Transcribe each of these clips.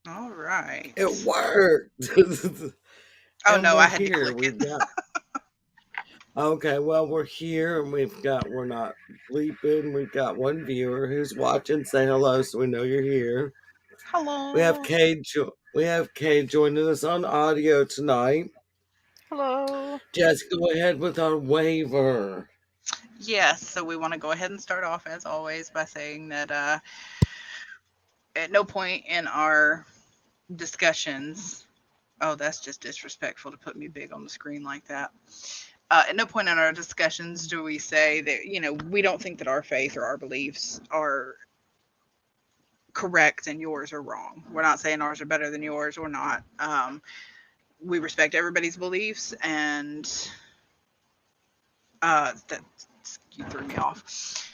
All right. It worked. Oh And no, I we're had to here. click We've it. got okay, well, we're here and we're not bleeping. We've got one viewer who's watching. Say hello so we know you're here. Hello. We have Kay joining us on audio tonight. Hello. Just go ahead with our waiver. Yes, so we want to go ahead and start off as always by saying that at no point in our discussions, oh, that's just disrespectful to put me big on the screen like that. At no point in our discussions do we say that, we don't think that our faith or our beliefs are correct and yours are wrong. We're not saying ours are better than yours or not. We respect everybody's beliefs, and that you threw me off.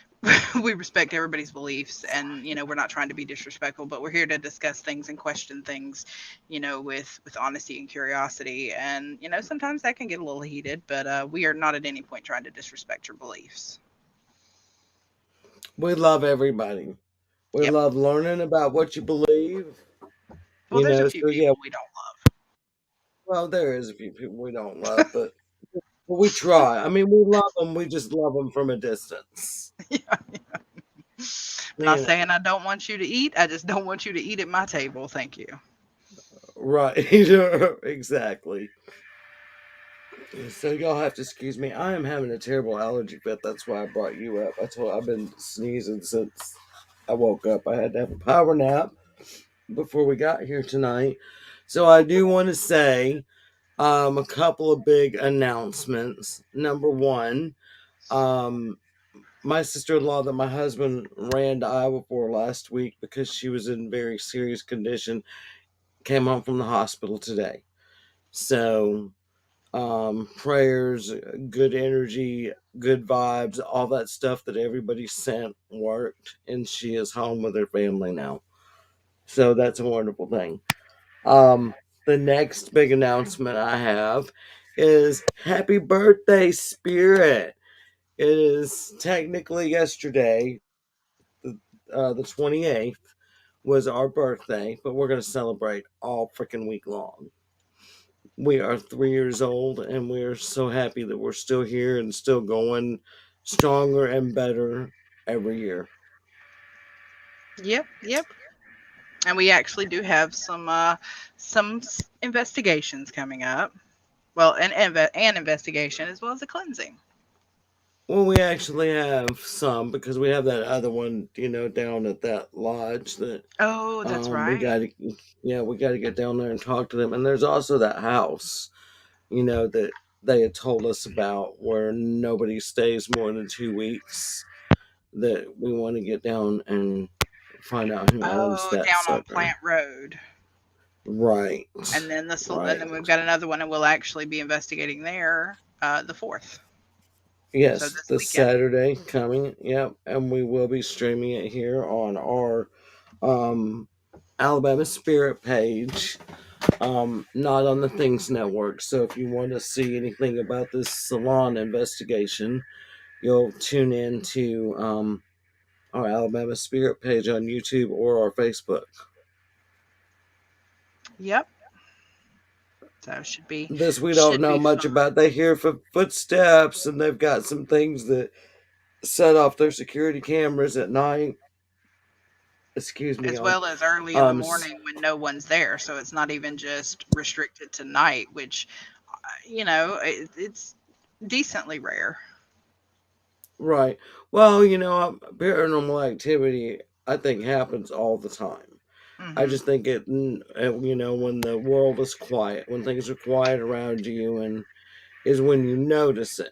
We respect everybody's beliefs, and we're not trying to be disrespectful, but we're here to discuss things and question things, with honesty and curiosity. And sometimes that can get a little heated, but we are not at any point trying to disrespect your beliefs. We love everybody. We Yep. love learning about what you believe. Well, there's a few So yeah, people we don't love. well, there is a few people we don't love, but we try. I mean, we love them. We just love them from a distance. Yeah. I'm not You know, saying I don't want you to eat. I just don't want you to eat at my table. Thank you. right? Exactly. So y'all have to excuse me. I am having a terrible allergy fit. That's why I brought you up. I've been sneezing since I woke up. I had to have a power nap before we got here tonight. So I do want to say a couple of big announcements. Number one, um, my sister-in-law that my husband ran to Iowa for last week because she was in very serious condition came home from the hospital today. So prayers, good energy, good vibes, all that stuff that everybody sent worked, and she is home with her family now. So that's a wonderful thing. The next big announcement I have is happy birthday, Spirit. It is technically yesterday, the 28th, was our birthday, but we're going to celebrate all freaking week long. We are 3 years old, and we are so happy that we're still here and still going stronger and better every year. Yep, yep. And we actually do have some investigations coming up. Well, an investigation as well as a cleansing. Well, we actually have some because we have that other one, down at that lodge that Oh, that's we right. got to, yeah, we got to get down there and talk to them. And there's also that house, that they had told us about where nobody stays more than 2 weeks. That we want to get down and find out who owns Oh, that down on sucker. Plant Road. Right, And right. then we've got another one, and we'll actually be investigating there the 4th. So Yes, this this weekend. Saturday coming. Yep, and we will be streaming it here on our um, Alabama Spirit page, not on the Things Network. So if you want to see anything about this salon investigation, you'll tune in to our Alabama Spirit page on YouTube or our Facebook. Yep. So should be This we don't should know be much fun. about. They hear footsteps, and they've got some things that set off their security cameras at night. Excuse me, As y'all. well as early in the Um, morning when no one's there. So it's not even just restricted to night, which it's decently rare. right. Well, paranormal activity I think happens all the time. I Hmm. just think when the world is quiet, when things are quiet around you, and is when you notice it.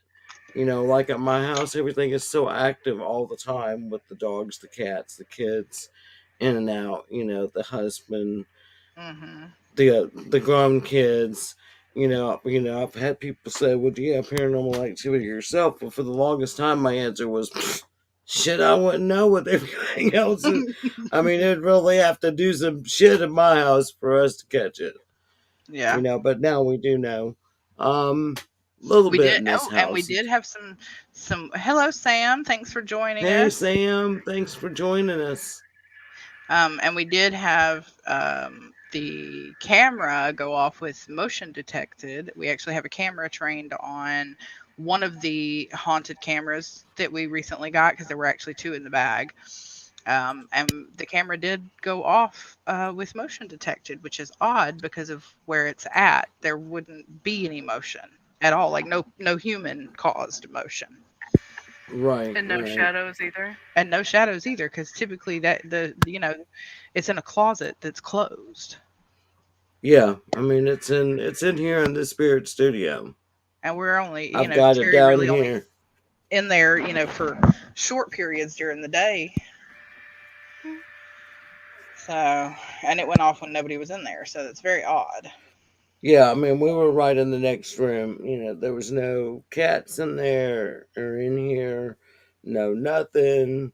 Like at my house, everything is so active all the time with the dogs, the cats, the kids, in and out. The husband, Mm-hmm. the grown kids. I've had people say, "Well, do you have paranormal activity yourself?" But for the longest time, my answer was, "Shit, I wouldn't know with everything else." I mean, it'd really have to do some shit in my house for us to catch it. Yeah. But now we do know. A little We bit did. in this Oh, and we house. did have some. Hello, Sam. Thanks for joining Hey, us. Sam, thanks for joining us. And we did have the camera go off with motion detected. We actually have a camera trained on one of the haunted cameras that we recently got because there were actually two in the bag. And the camera did go off with motion detected, which is odd because of where it's at. There wouldn't be any motion at all, like no human caused motion, Right, And no right. shadows either. and no shadows either, because typically that it's in a closet that's closed, Yeah, I mean it's in here in the Spirit Studio. and we're only I've got it Terry down really only here. in there for short periods during the day. Hmm. So, and it went off when nobody was in there, so it's very odd. Yeah, I mean we were right in the next room. There was no cats in there or in here, no nothing.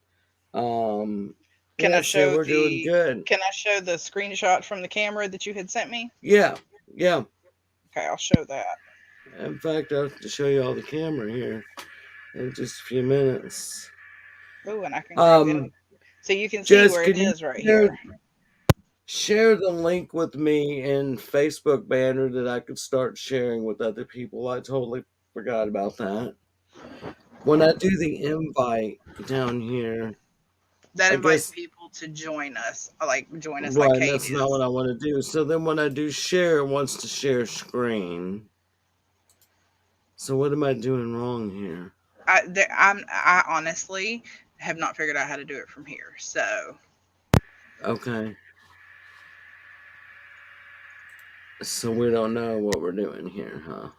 Um, Can I yeah, so show we're doing the good. Can I show the screenshot from the camera that you had sent me? Yeah, yeah. Okay, I'll show that. In fact, I'll have to show you all the camera here in just a few minutes. Ooh, and I can grab it. Um, So you can see Jess, where it can you is right share here. share the link with me in Facebook banner that I could start sharing with other people? I totally forgot about that. When I do the invite down here, That I invites guess people to join us, like join us like right, and Kate that's not what is. I want to do. So then when I do share, it wants to share screen. So what am I doing wrong here? I honestly have not figured out how to do it from here. So Okay. So we don't know what we're doing here, huh?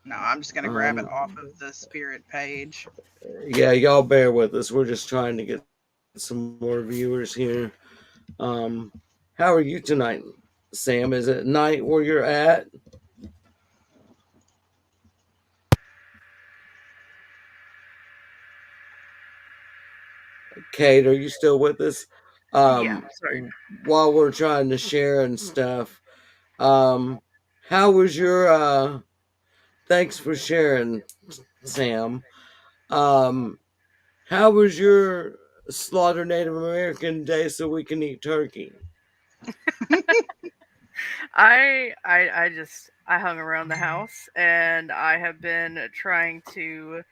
no, I'm just gonna grab it Um, off of the Spirit page. yeah, y'all bear with us. We're just trying to get some more viewers here. Um, how are you tonight, Sam? Is it night where you're at? Kate, are you still with us? Yeah, Um, sorry. while we're trying to share and stuff, um, how was your? Thanks for sharing, Sam. Um, how was your slaughter Native American day so we can eat turkey? I hung around the house and I have been trying to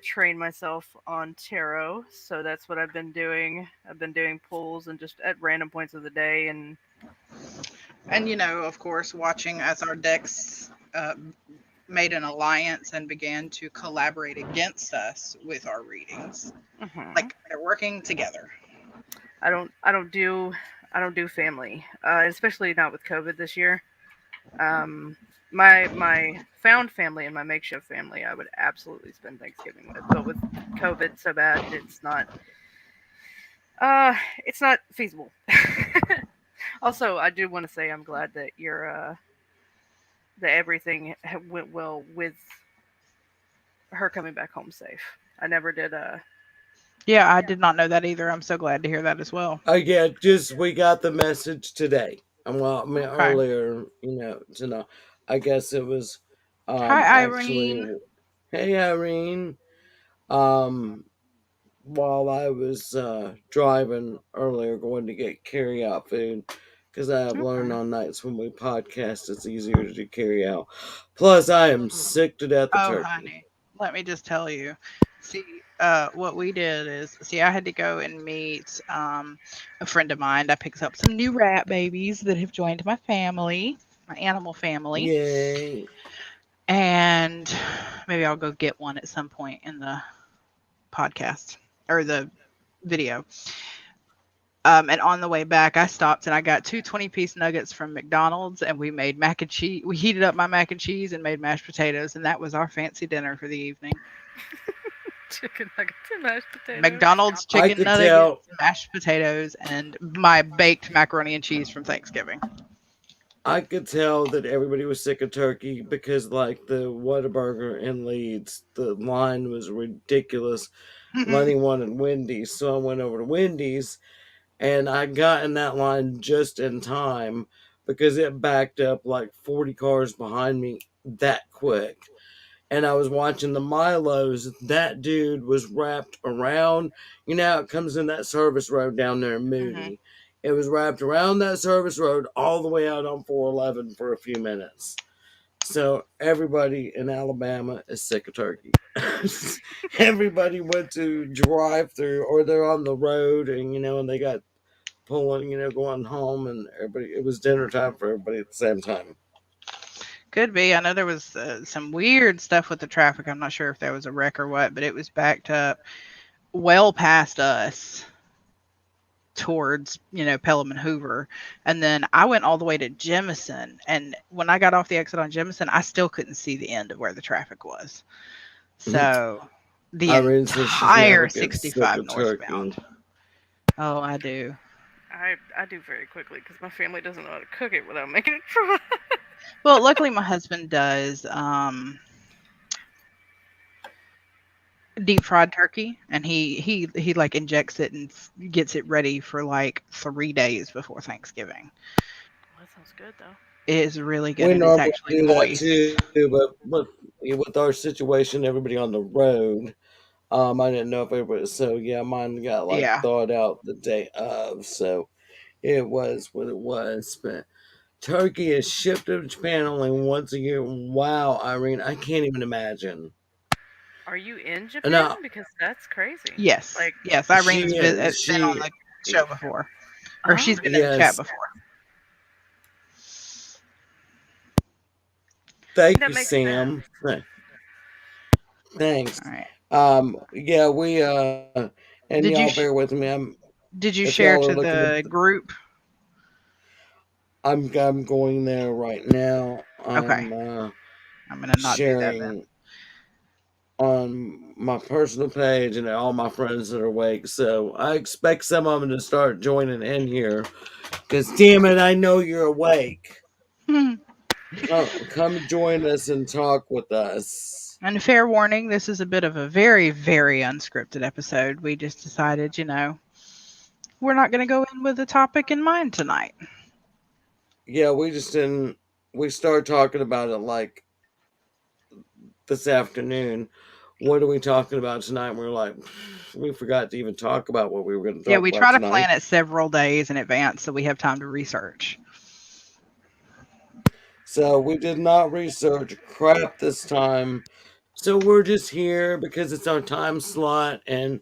train myself on tarot. So that's what I've been doing. I've been doing pulls and just at random points of the day and And of course, watching as our decks made an alliance and began to collaborate against us with our readings. mhm. Like they're working together. I don't do family, especially not with COVID this year. Um, my found family and my makeshift family, I would absolutely spend Thanksgiving with, but with COVID so bad, it's not feasible. Also, I do want to say I'm glad that that everything went well with her coming back home safe. I never did. Yeah, I did not know that either. I'm so glad to hear that as well. Yeah, just we got the message today. Well, I mean Okay. earlier, to know. I guess it was, Hi, actually. Irene. Hey, Irene. Um, while I was driving earlier, going to get carry out food, because I have learned Okay. on nights when we podcast, it's easier to do carry out. Plus, I am sick to death of Oh, turkey. honey, let me just tell you. See, what we did is, see, I had to go and meet a friend of mine that picks up some new rat babies that have joined my family, my animal family, Yay! and maybe I'll go get one at some point in the podcast or the video. And on the way back, I stopped and I got two 20-piece nuggets from McDonald's, and we made mac and cheese. We heated up my mac and cheese and made mashed potatoes, and that was our fancy dinner for the evening. Chicken nuggets and mashed potatoes. McDonald's I chicken could nuggets, tell. mashed potatoes, and my baked macaroni and cheese from Thanksgiving. I could tell that everybody was sick of turkey because, like, the Whataburger in Leeds, the line was ridiculous. Lenny wanted Wendy's, so I went over to Wendy's, and I got in that line just in time because it backed up like 40 cars behind me that quick. And I was watching the Milos. That dude was wrapped around, you know, how it comes in that service road down there in Hmm. Moody. It was wrapped around that service road all the way out on 411 for a few minutes. So everybody in Alabama is sick of turkey. Everybody went to drive through or they're on the road and, you know, and they got pulling, you know, going home and everybody, it was dinner time for everybody at the same time. Could be. I know there was some weird stuff with the traffic. I'm not sure if there was a wreck or what, but it was backed up well past us towards, Pelham and Hoover. And then I went all the way to Jemison. And when I got off the exit on Jemison, I still couldn't see the end of where the traffic was. So the Irene says she's never entire gets sick 65 of turkey. northbound. Oh, I do. I do very quickly because my family doesn't know how to cook it without making it try. Well, luckily my husband does deep fried turkey, and he like injects it and gets it ready for like 3 days before Thanksgiving. Well, that sounds good though. It is really good We and it's normally actually do that moist. too, but with our situation, everybody on the road, I didn't know if everybody. So yeah, mine got like Yeah. thawed out the day of, so it was what it was. But turkey is shipped to Japan only once a year. Wow, Irene, I can't even imagine. Are you in And Japan? now Because that's crazy. Yes. Like, Yes. she Irene's and been on she, the show before, or oh, she's been in the chat yes, before. thank that you, makes sense. Sam. Thanks. All right. Yeah, we and Did y'all you bear sh- with me. did you If share y'all are to looking at, the group? I'm going there right now. Okay. I'm I'm gonna not do that then. sharing on my personal page and all my friends that are awake. So I expect some of them to start joining in here. Because damn it, I know you're awake. Come join us and talk with us. And fair warning, this is a bit of a very, very unscripted episode. We just decided, we're not going to go in with a topic in mind tonight. Yeah, we just didn't. We started talking about it like this afternoon. What are we talking about tonight? We are like, we forgot to even talk about what we were going to Yeah, talk we about try to tonight. plan it several days in advance so we have time to research. So we did not research crap this time. So we're just here because it's our time slot, and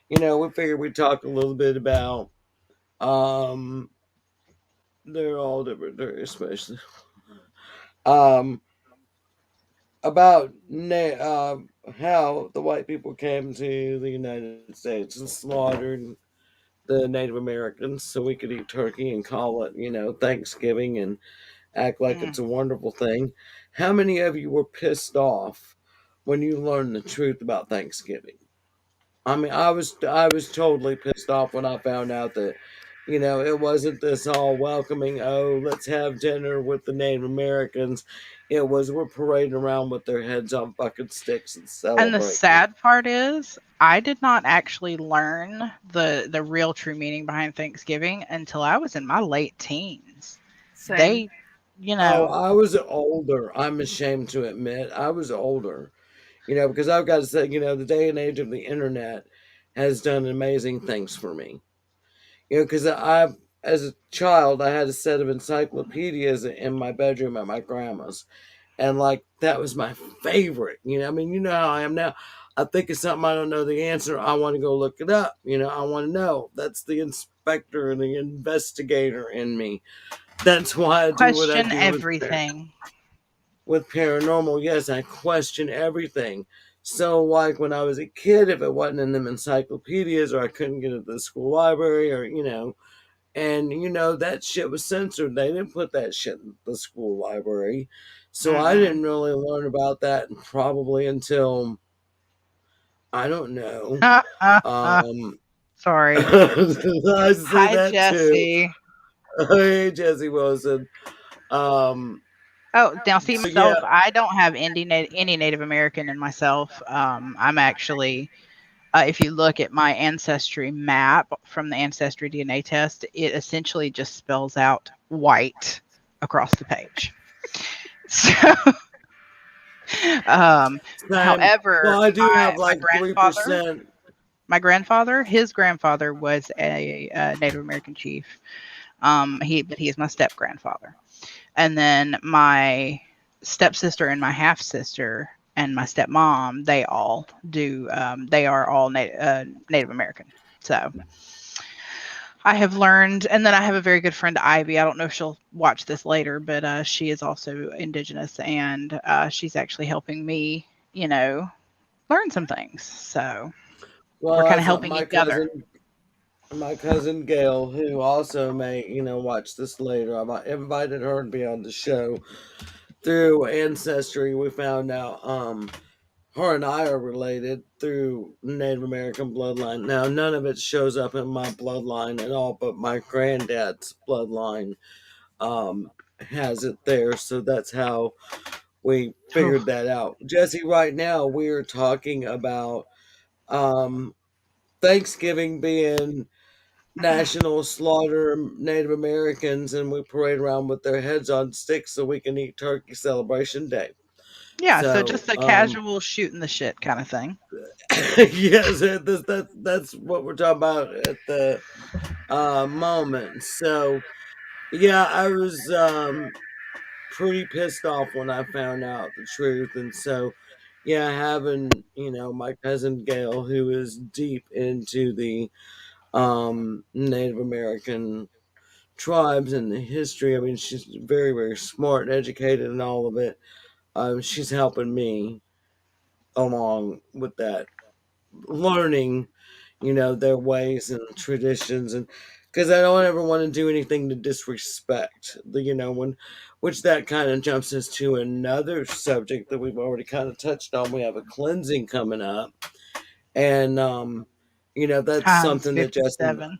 we figured we'd talk a little bit about. Um, they're all different, especially um about how the white people came to the United States and slaughtered the Native Americans so we could eat turkey and call it, Thanksgiving and act like Mm. it's a wonderful thing. How many of you were pissed off when you learned the truth about Thanksgiving? I mean, I was totally pissed off when I found out that, it wasn't this all welcoming, oh, let's have dinner with the Native Americans. It was we're parading around with their heads on bucket sticks and And the celebrating. sad part is, I did not actually learn the real true meaning behind Thanksgiving until I was in my late teens. Same. They, you Oh, know, I was older. I'm ashamed to admit I was older. Because I've got to say, the day and age of the internet has done amazing things for me. Because as a child, I had a set of encyclopedias in my bedroom at my grandma's, and like that was my favorite. I mean, you know how I am now. I think of something I don't know the answer. I want to go look it up. I want to know. That's the inspector and the investigator in me. That's why I do what I question do with everything. paranormal. Yes, I question everything. So, like when I was a kid, if it wasn't in them encyclopedias or I couldn't get it at the school library or, and that shit was censored. They didn't put that shit in the school library. So I Mm-mm. didn't really learn about that probably until, I don't know. Um, Sorry. I say Hi, that too. Jesse. Hey, Jesse Wilson. Um, Oh, now see so yeah, myself. I don't have any Native American in myself. I'm actually, if you look at my ancestry map from the ancestry DNA test, it essentially just spells out white across the page. So, same. however, Well, I do have my like grandfather, 3%. his grandfather was a Native American chief. But he is my step grandfather. And then my stepsister and my half sister and my stepmom, they all do. They are all Native American. So I have learned, and then I have a very good friend, Ivy. I don't know if she'll watch this later, but she is also Indigenous, and she's actually helping me, learn some things. So we're Well, kind of that's helping each other. my cousin Gail, who also may, watch this later. I invited her to be on the show. Through ancestry, we found out her and I are related through Native American bloodline. Now, none of it shows up in my bloodline at all, but my granddad's bloodline has it there. So that's how we figured that out. Jesse, right now we're talking about um, Thanksgiving being National Slaughter Native Americans, and we parade around with their heads on sticks so we can eat turkey celebration day. Yeah, so So, just a casual shooting the shit kind of thing. yes, that's what we're talking about at the moment. So, yeah, I was pretty pissed off when I found out the truth, and so yeah, having my cousin Gail, who is deep into the Native American tribes and the history. I mean, she's very, very smart and educated and all of it. She's helping me along with that, learning, their ways and traditions, and because I don't ever want to do anything to disrespect the, when, which that kind of jumps us to another subject that we've already kind of touched on. We have a cleansing coming up, and that's Times something that Justin 57.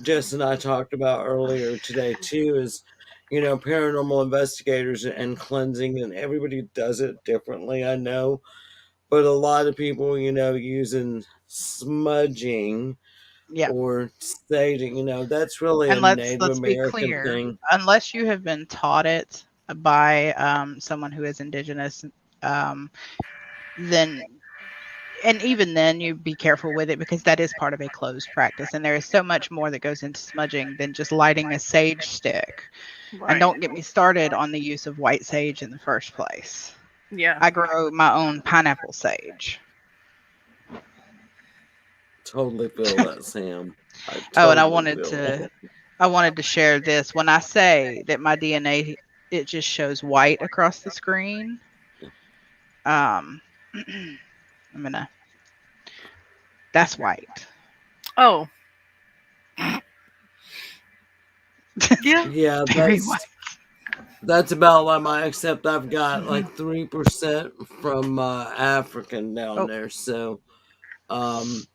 Jess and I talked about earlier today too is, paranormal investigators and cleansing, and everybody does it differently. I know, but a lot of people, using smudging Yeah. or staging, that's really a And Native let's be American clear, thing. unless you have been taught it by someone who is indigenous, um, then and even then you be careful with it because that is part of a closed practice and there is so much more that goes into smudging than just lighting a sage stick. And Right. don't get me started on the use of white sage in the first place. Yeah. I grow my own pineapple sage. Totally feel that, Sam. I Oh, and totally feel that. I wanted to share this. When I say that my DNA it just shows white across the screen, um I'm gonna that's white. Oh. Yeah. Yeah, Very white. that's about like my, except I've got Mhm. like 3% from African down Oh, there. So um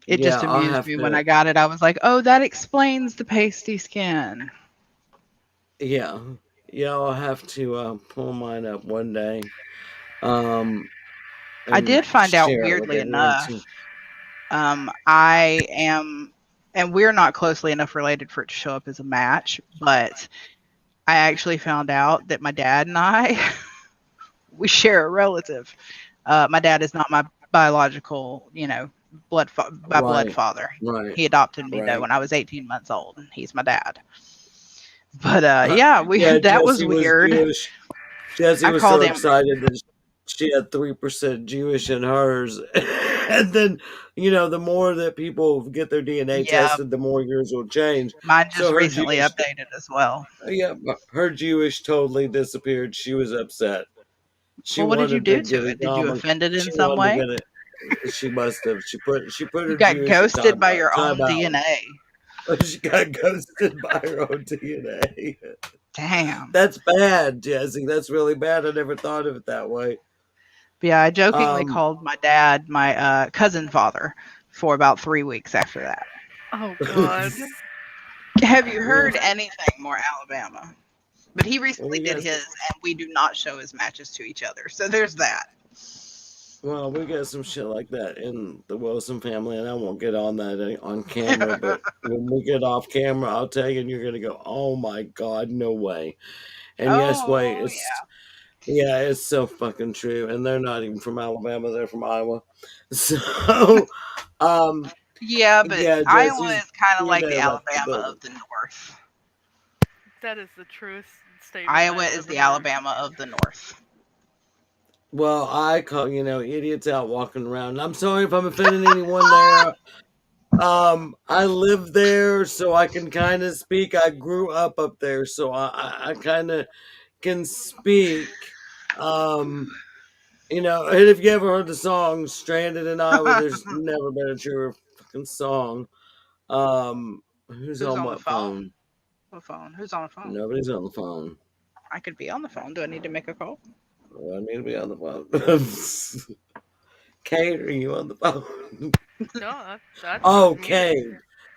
it yeah, just I'll amused have me when to. I got it. I was like, "Oh, that explains the pasty skin." Yeah, yeah, I'll have to pull mine up one day, um, I and did find out share it with weirdly everyone too. enough. I am, and we're not closely enough related for it to show up as a match, but I actually found out that my dad and I we share a relative. My dad is not my biological, blood Right, father. right, He adopted me though right. when I was 18 months old, and he's my dad. But yeah, we Yeah, that was Jesse was weird. Jewish. Jesse I was so called him. excited that she had 3% Jewish in hers, and then the more that people get their DNA Yeah, tested, the more yours will change. mine So just her recently Jewish, updated as well. yeah, her Jewish totally disappeared. She was upset. She Well, what did you wanted to do to get it? it Did you on. offend it in She some wanted to way? get it. She must have. She put You her got Jewish ghosted by your time own out. DNA. She got ghosted by her own DNA. Damn. That's bad, Jesse. That's really bad. I never thought of it that way. But yeah, I jokingly Um, called my dad my cousin father for about 3 weeks after that. Oh God. Have you yeah, heard anything more Alabama? But he recently we did got his, and we do not show his matches to each other. So there's that. we got some shit like that in the Wilson family, and I won't get on that on camera. But when we get off camera, I'll tell you, and you're gonna go, "Oh my god, no way!" And yes, way, Oh it's yeah, it's so fucking true. And they're not even from Alabama; they're from Iowa. So, um, yeah, but yeah, Iowa Jesse's, is kind of you like the know, left the Alabama building. of the North. That is the truest statement I Iowa have is ever the heard. Alabama of the North. Well, I call idiots out walking around. I'm sorry if I'm offending anyone there. I live there, so I can kind of speak. I grew up there, so I kind of can speak. Um, and if you ever heard the song "Stranded in Iowa," there's never been a truer fucking song. Who's Who's on on the what phone? phone? What phone? Who's on the phone? Nobody's on the phone. I could be on the phone. Do I need to make a call? Oh, I need to be on the phone. Kate, are you on the phone? No, that's Oh, me. Kate.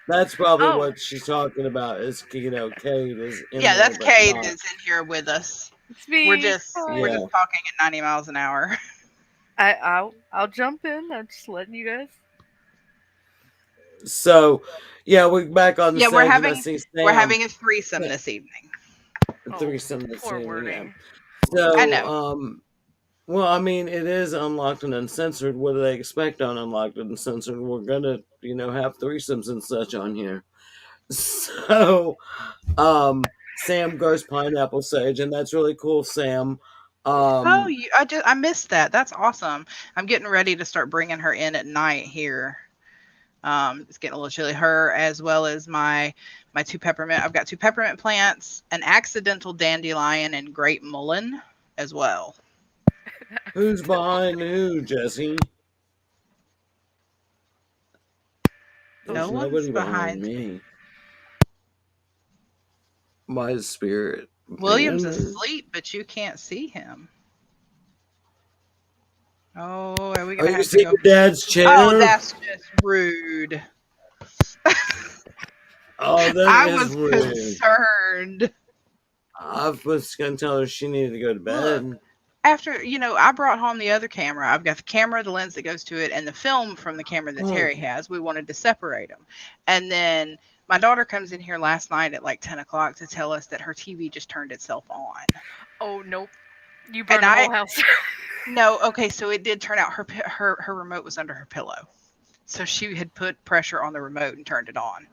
That's probably Oh, what she's talking about. Is Kate is in Yeah, there, that's but Cade not. that's in here with us. it's We're me. just we're Hi. Yeah. just talking at 90 miles an hour. I'll jump in. I'm just letting you guys. So, yeah, we're back on the Yeah, we're stage, and I having see we're Sam. having a threesome this evening. Oh, Threesome that's poor in, yeah. wording. I So, know. well, I mean, it is unlocked and uncensored. What do they expect on unlocked and uncensored? We're gonna, have threesomes and such on here. So, Sam grows pineapple sage, and that's really cool, Sam. Oh, Um, I missed that. That's awesome. I'm getting ready to start bringing her in at night here. It's getting a little chilly. Her as well as my two peppermint. I've got two peppermint plants, an accidental dandelion, and grape mullein as well. who's behind who, Jesse? Oh, No There's one's nobody behind behind. me. My spirit William's banner. asleep, but you can't see him. Oh, are we Are gonna you have to sitting go? in Dad's Oh, chair? that's just rude. Oh, that I is was rude. concerned. I was gonna tell her she needed to go to Look, bed. after I brought home the other camera. I've got the camera, the lens that goes to it, and the film from the camera that Oh, Terry has. We wanted to separate them, and then my daughter comes in here last night at like 10 o'clock to tell us that her TV just turned itself on. oh nope. You And burned the I whole house. no, okay, so it did turn out her remote was under her pillow, so she had put pressure on the remote and turned it on.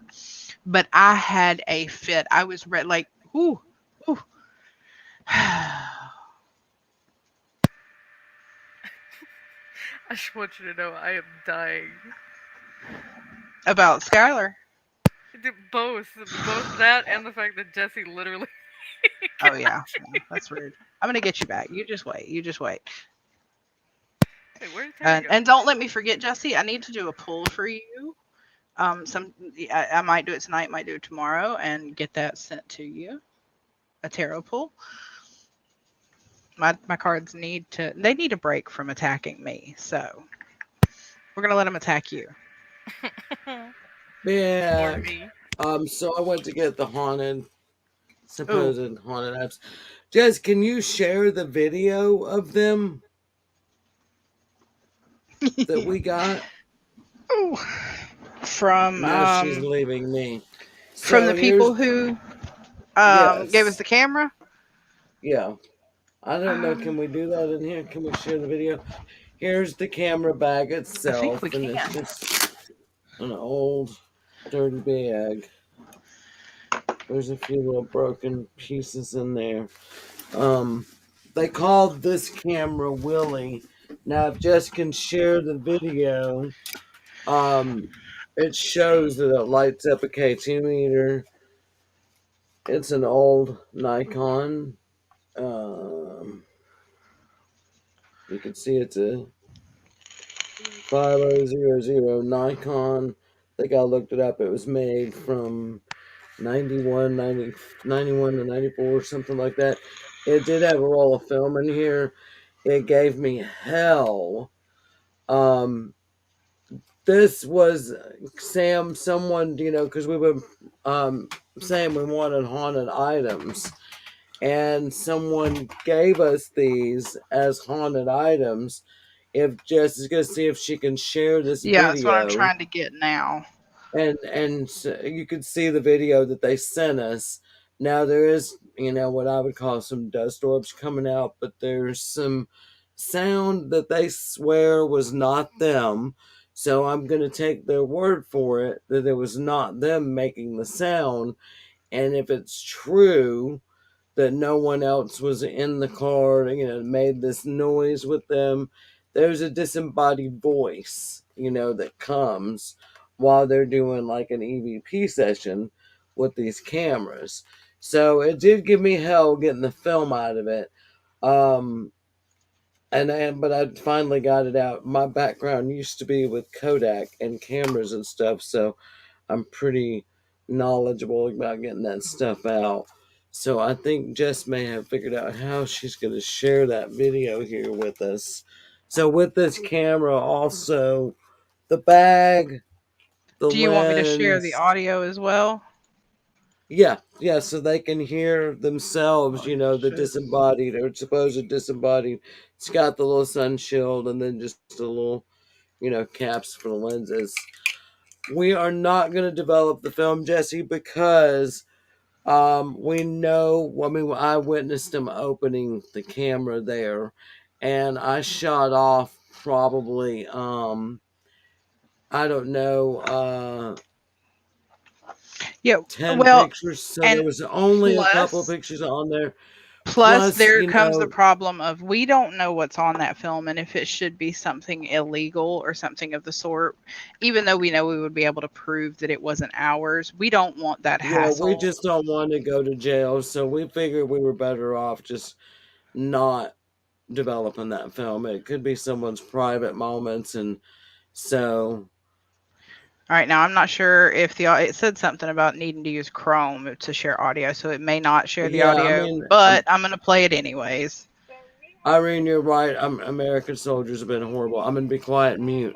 But I had a fit. I was like, ooh, ooh. I just want you to know I am dying. About Skylar. Both that and the fact that Jesse literally. Oh yeah, that's rude. I'm gonna get you back. You just wait. You just wait. Hey, where did Terry go? And don't let me forget, Jesse. I need to do a pull for you. I might do it tonight. Might do it tomorrow, and get that sent to you. A tarot pull. My cards need a break from attacking me. So we're gonna let them attack you. Or yeah. me. So I went to get the Ooh. supposed haunted apps. Jess, can you share the video of them that we got? Ooh. From Now she's leaving me. from So the here's people who gave us yes, the camera. yeah. I don't know. Can we do that in here? Can we share the video? Here's the camera bag I think we itself, and it's can. just an old, dirty bag. There's a few little broken pieces in there. Um, they called this camera Willie. Now, if Jess can share the video, um, it shows that it lights up a K2 meter. It's an old Nikon. Um, You can see it's a 5000 Nikon. I think I looked it up. It was made from 91 to 94, something like that. It did have a roll of film in here. It gave me hell. Um, this was Sam, someone, because we were saying we wanted haunted items, and someone gave us these as haunted items. If Jess is going to see if she can share this Yeah, that's what I'm video, trying to get now. you can see the video that they sent us. Now there is, what I would call some dust orbs coming out, but there's some sound that they swear was not them. So I'm going to take their word for it that it was not them making the sound. And if it's true that no one else was in the car, made this noise with them, there's a disembodied voice, that comes while they're doing like an EVP session with these cameras. So it did give me hell getting the film out of it. Um, but I finally got it out. My background used to be with Kodak and cameras and stuff, so I'm pretty knowledgeable about getting that stuff out. So I think Jess may have figured out how she's going to share that video here with us. So with this camera, also the bag, the Do you want me to share the lens, audio as well? yeah, so they can hear themselves, Or the just disembodied or supposed disembodied. It's got the little sun shield and then just a little, caps for the lenses. We are not going to develop the film, Jesse, because we know. I mean, I witnessed him opening the camera there, and I shot off probably I don't know, yeah. 10 Well, pictures. So and there was only a couple of plus pictures on there. plus Plus, there comes the problem of we don't know what's on that film and if it should be something illegal or something of the sort. Even though we know we would be able to prove that it wasn't ours, we don't want that yeah, we hassle. just don't want to go to jail. So we figured we were better off just not developing that film. It could be someone's private moments, and so All right, now I'm not sure if it said something about needing to use Chrome to share audio, so it may not share the yeah, I audio, mean, but I'm going to play it anyways. Irene, you're right. American soldiers have been horrible. I'm gonna be quiet and mute.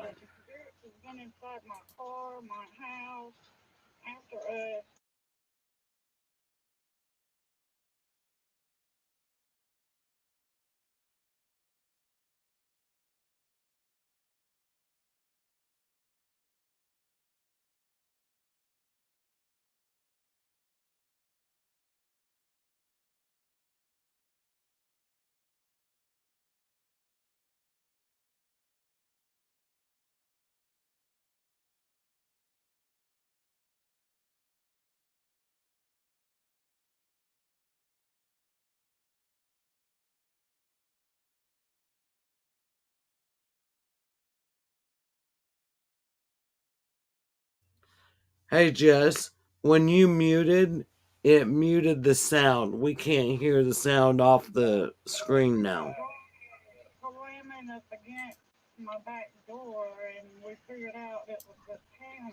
Hey Jess, when you muted, it muted the sound. We can't hear the sound off the screen now.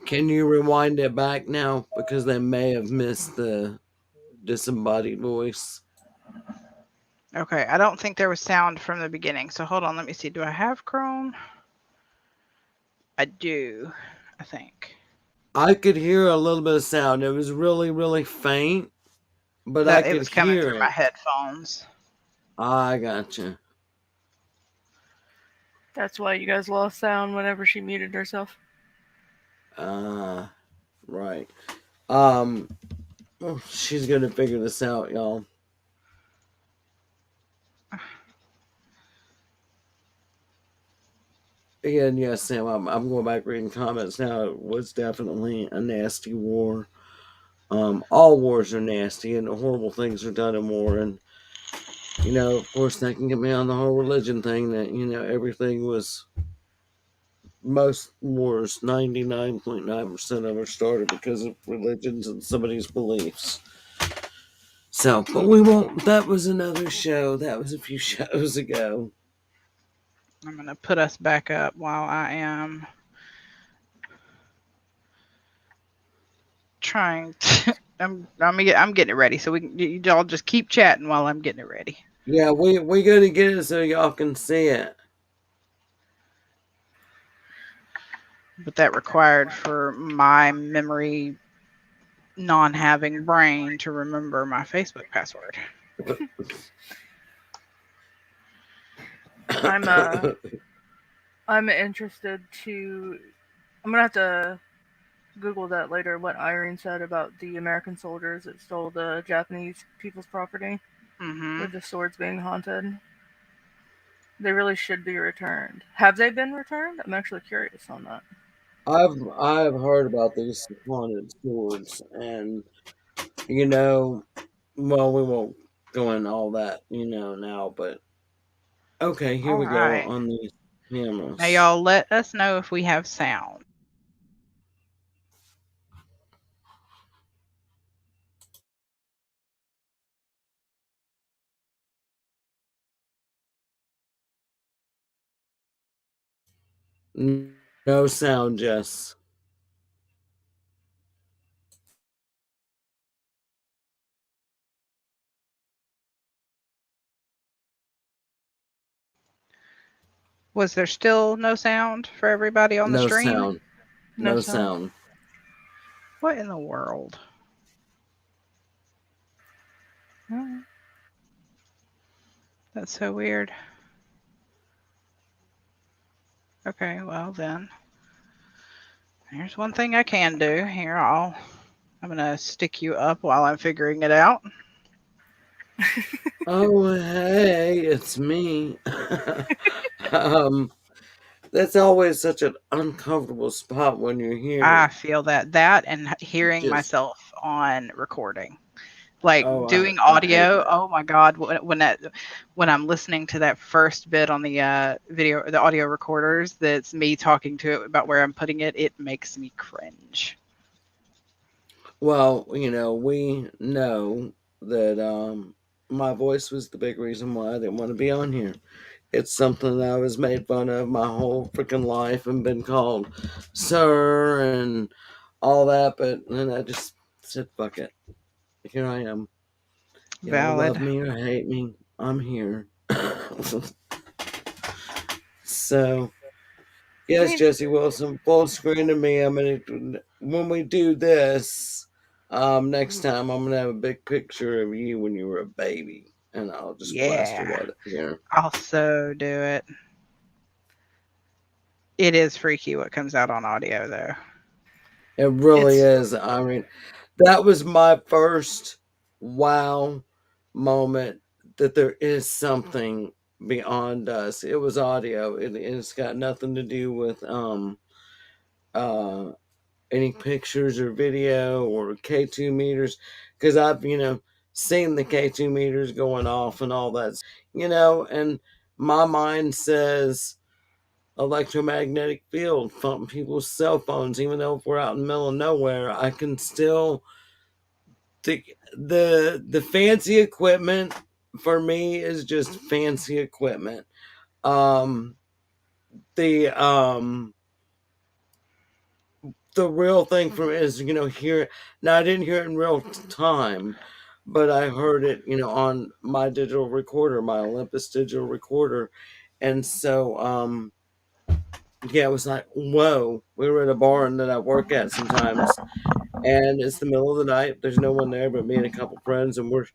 Can you rewind it back now? Because they may have missed the disembodied voice. Okay, I don't think there was sound from the beginning, so hold on, let me see. Do I have Chrome? I do, I think. I could hear a little bit of sound. It was really, really faint, but I That it could was coming hear through my it. headphones. I gotcha. That's why you guys lost sound whenever she muted herself. Uh, right. Um, she's gonna figure this out, y'all. Again, yes, Sam, I'm going back reading comments now. It was definitely a nasty war. All wars are nasty, and horrible things are done in war. And of course, that can get me on the whole religion thing. That everything was most wars, 99.9% of them started because of religions and somebody's beliefs. So, but we won't. That was another show. That was a few shows ago. I'm going to put us back up while I am trying to. I'm getting it ready, so y'all just keep chatting while I'm getting it ready. Yeah, we gotta get it so y'all can see it. But that required for my memory non having brain to remember my Facebook password. I'm I'm interested to. I'm gonna have to Google that later. What Irene said about the American soldiers that stole the Japanese people's property Mm-hmm. with the swords being haunted. They really should be returned. Have they been returned? I'm actually curious on that. I've heard about these haunted swords, and you know, well, we won't go into all that, now, but okay, here All we go right. on these Now, cameras. y'all let us know if we have sound. No sound, Jess. Was there still no sound for everybody on the No stream? sound. No No sound. sound. What in the world? Mm. That's so weird. Okay, well then, here's one thing I can do. I'm gonna stick you up while I'm figuring it out. Oh, hey, it's me. um, that's always such an uncomfortable spot when you're I here. feel that and hearing Just, myself on recording. Like oh, doing I hate audio, that. oh my god, when I'm listening to that first bit on the the audio recorders, that's me talking to it about where I'm putting it, it makes me cringe. Well, we know that my voice was the big reason why I didn't want to be on here. It's something that I was made fun of my whole freaking life and been called sir and all that, but then I just said, fuck it. Here I am. Y'all love Valid. me or hate me, I'm here. So, I yes, mean, Jesse Wilson, full screen to me. I'm gonna when we do this, next time I'm gonna have a big picture of you when you were a baby, and I'll just plaster Yeah. that up here. I'll so do it. It is freaky what comes out on audio though. It really It's is. I mean, that was my first wow moment that there is something beyond us. It was audio. It's got nothing to do with uh any pictures or video or K2 meters, because I've seen the K2 meters going off and all that, and my mind says electromagnetic field from people's cell phones. Even though if we're out in the middle of nowhere, I can still the fancy equipment for me is just fancy equipment. um the the real thing from it is, hear. Now I didn't hear it in real time, but I heard it, on my digital recorder, my Olympus digital recorder. And so yeah, it was like, whoa. We were at a barn that I work at sometimes, and it's the middle of the night, there's no one there but me and a couple friends, and we're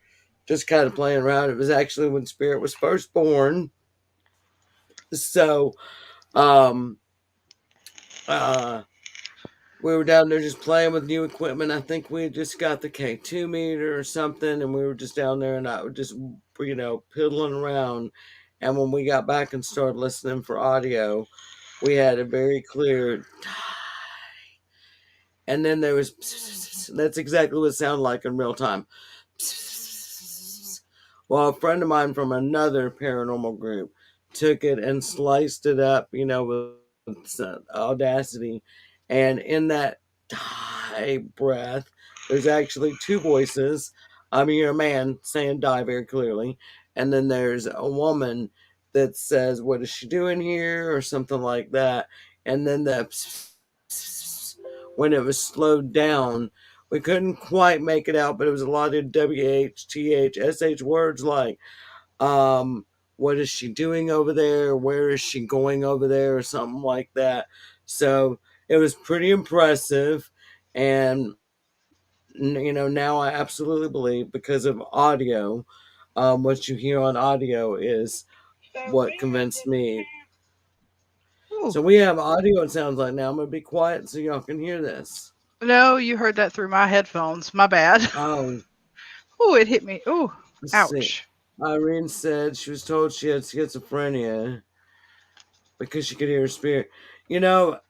just kind of playing around. It was actually when Spirit was first born. So um uh we were down there just playing with new equipment. I think we had just got the K2 meter or something, and we were just down there, and I was just, piddling around. And when we got back and started listening for audio, we had a very clear, and then there was, that's exactly what it sounded like in real time. Well, a friend of mine from another paranormal group took it and sliced it up, with audacity. And in that die breath, there's actually two voices. I mean, you're a man saying die very clearly. And then there's a woman that says, "What is she doing here?" or something like that. And then when it was slowed down, we couldn't quite make it out, but it was a lot of WHTHSH words like, um, what is she doing over there? Where is she going over there? Or something like that. So it was pretty impressive. And, now I absolutely believe because of audio, what you hear on audio is what convinced me. Ooh. So we have audio, it sounds like now. I'm going to be quiet so y'all can hear this. No, you heard that through my headphones. My bad. Oh, Ooh, it hit me. Ooh, let's see. ouch. Irene said she was told she had schizophrenia because she could hear her spirit. You know,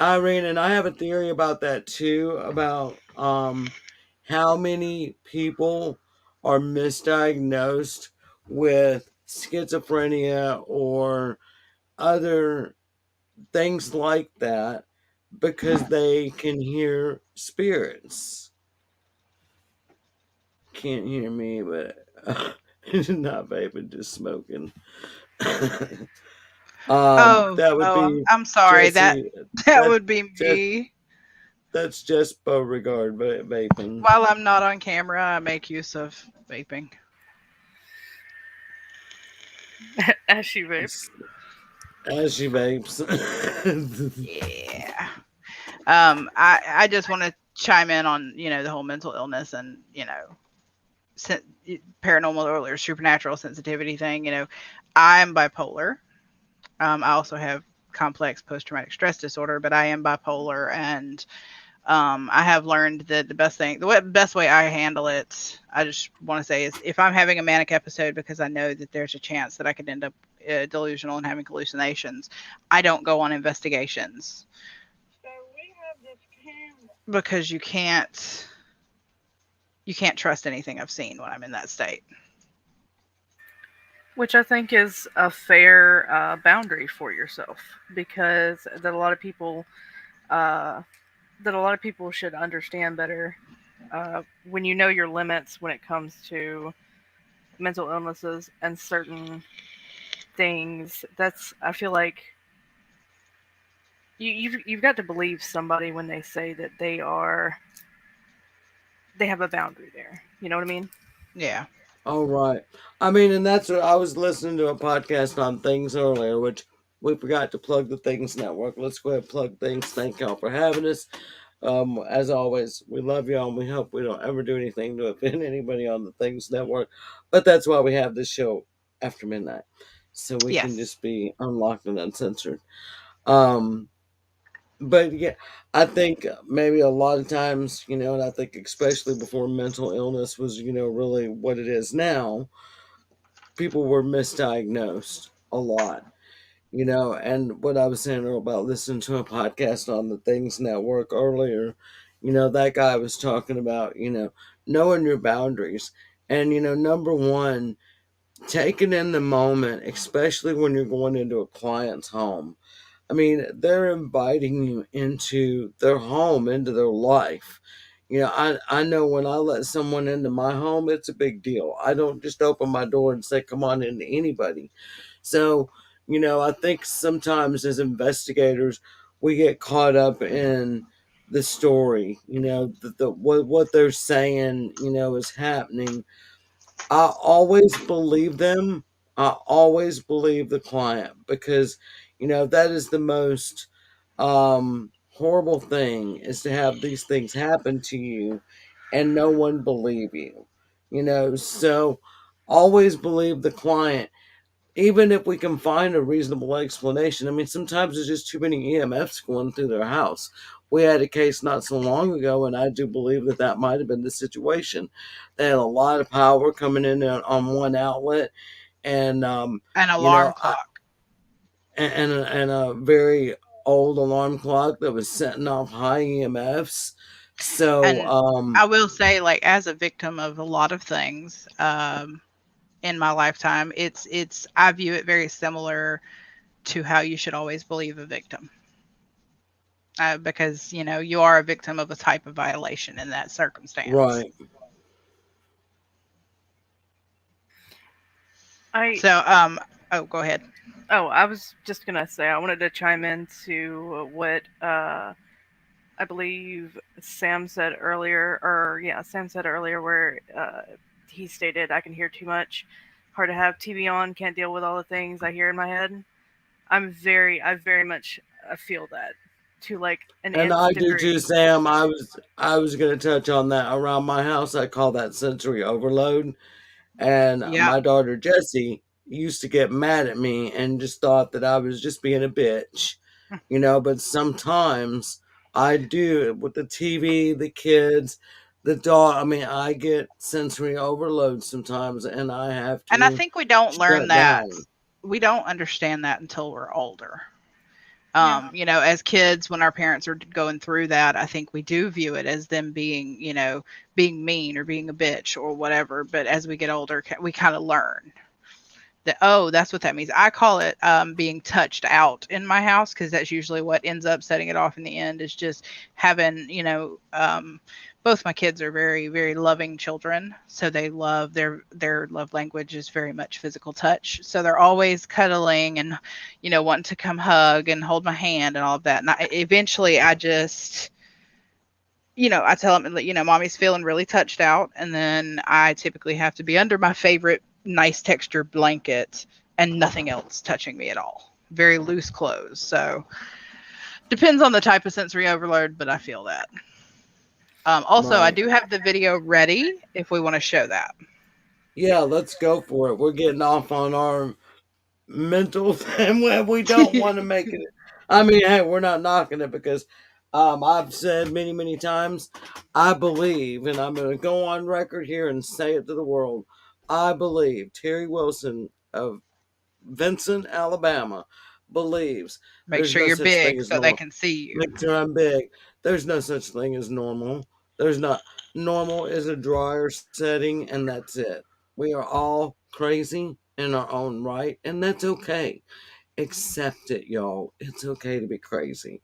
Irene, and I have a theory about that too, about how many people are misdiagnosed with schizophrenia or other things like that because they can hear spirits. Can't hear me, but not vaping, just smoking. Oh, That would oh, be I'm sorry. That Jesse. that That's would be just me. that's just Beauregard vaping. While I'm not on camera, I make use of vaping. As she vapes. As she vapes. Yeah. I just want to chime in on the whole mental illness and sen- paranormal or supernatural sensitivity thing. I'm bipolar. I also have complex post traumatic stress disorder, but I am bipolar, and I have learned that best way I handle it, I just want to say, is if I'm having a manic episode because I know that there's a chance that I could end up delusional and having hallucinations, I don't go on investigations because you can't trust anything I've seen when I'm in that state. Which I think is a fair boundary for yourself, because uh, that a lot of people should understand better when you know your limits when it comes to mental illnesses and certain things. That's, I feel like, you've got to believe somebody when they say that they have a boundary there. You know what I mean? Yeah. All right. I mean, and that's what I was listening to a podcast on things earlier, which we forgot to plug the Things Network. Let's go ahead and plug things. Thank y'all for having us. As always, we love y'all and we hope we don't ever do anything to offend anybody on the Things Network. But that's why we have this show after midnight. So we can Yes. just be unlocked and uncensored. Um, but yeah, I think maybe a lot of times, and I think especially before mental illness was, really what it is now, people were misdiagnosed a lot, and what I was saying about listening to a podcast on the Things Network earlier, that guy was talking about, knowing your boundaries. And, number one, taking in the moment, especially when you're going into a client's home. I mean, they're inviting you into their home, into their life. I know when I let someone into my home, it's a big deal. I don't just open my door and say, come on into anybody. So, I think sometimes as investigators, we get caught up in the story, what they're saying, is happening. I always believe them. I always believe the client because, that is the most horrible thing is to have these things happen to you and no one believe you. So always believe the client, even if we can find a reasonable explanation. I mean, sometimes there's just too many EMFs going through their house. We had a case not so long ago, and I do believe that might have been the situation. They had a lot of power coming in on one outlet, and An you know, alarm I, clock. and a very old alarm clock that was setting off high EMFs. So, And I will say, like, as a victim of a lot of things, in my lifetime, I view it very similar to how you should always believe a victim. Because you are a victim of a type of violation in that circumstance. right, I So Oh, go ahead. Oh, I was just gonna say I wanted to chime in to what I believe Sam said earlier, or yeah, Sam said earlier, where he stated, "I can hear too much. Hard to have TV on. Can't deal with all the things I hear in my head." I very much feel that to like an And nth I do degree. too, Sam. I was going to touch on that around my house. I call that sensory overload. And Yeah. my daughter Jessie used to get mad at me and just thought that I was just being a bitch, But sometimes I do with the TV, the kids, the dog. I mean, I get sensory overload sometimes, and I have And I to think we don't learn shut that. down. We don't understand that until we're older. Yeah, As kids, when our parents are going through that, I think we do view it as them being, being mean or being a bitch or whatever. But as we get older, we kind of learn that, oh, that's what that means. I call it being touched out in my house, because that's usually what ends up setting it off in the end, is just having, both my kids are very, very loving children. So they love their love language is very much physical touch. So they're always cuddling and, wanting to come hug and hold my hand and all of that. And eventually I just, I tell them, mommy's feeling really touched out. And then I typically have to be under my favorite nice texture blanket and nothing else touching me at all. Very loose clothes. So depends on the type of sensory overload, but I feel that. Also, I Right. do have the video ready if we want to show that. Yeah, let's go for it. We're getting off on our mental thing where we don't want to make it. I mean, hey, we're not knocking it because I've said many, many times, I believe, and I'm going to go on record here and say it to the world. I believe Terry Wilson of Vincent, Alabama, believes Make there's sure no you're such thing big as so they normal. can see you. Make sure I'm big. There's no such thing as normal. There's not. Normal is a drier setting, and that's it. We are all crazy in our own right, and that's okay. Accept it, y'all. It's okay to be crazy.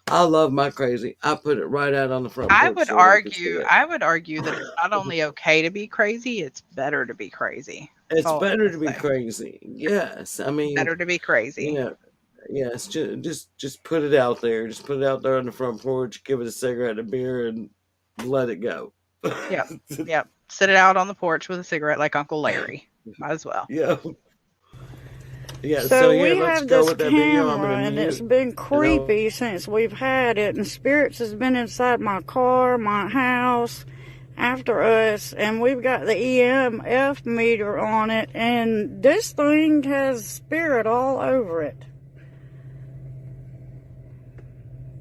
I love my crazy. I put it right out on the front I porch would so they can see argue it. I would argue that it's not only okay to be crazy, it's better to be crazy. That's It's all I'm better gonna to be say. crazy. Yes, I mean, Better to be you crazy. know, yes. Just put it out there. Just put it out there on the front porch. Give it a cigarette, and a beer, and let it go. Yep. Yep. Sit it out on the porch with a cigarette like Uncle Larry. Might as well. Yeah, yeah. So So yeah, we let's have go this with that video. I'm camera gonna and it's mute. been And creepy since we've had it, and spirits has been inside my car, my house, after us, and we've got the EMF meter on it, and this thing has spirit all over it.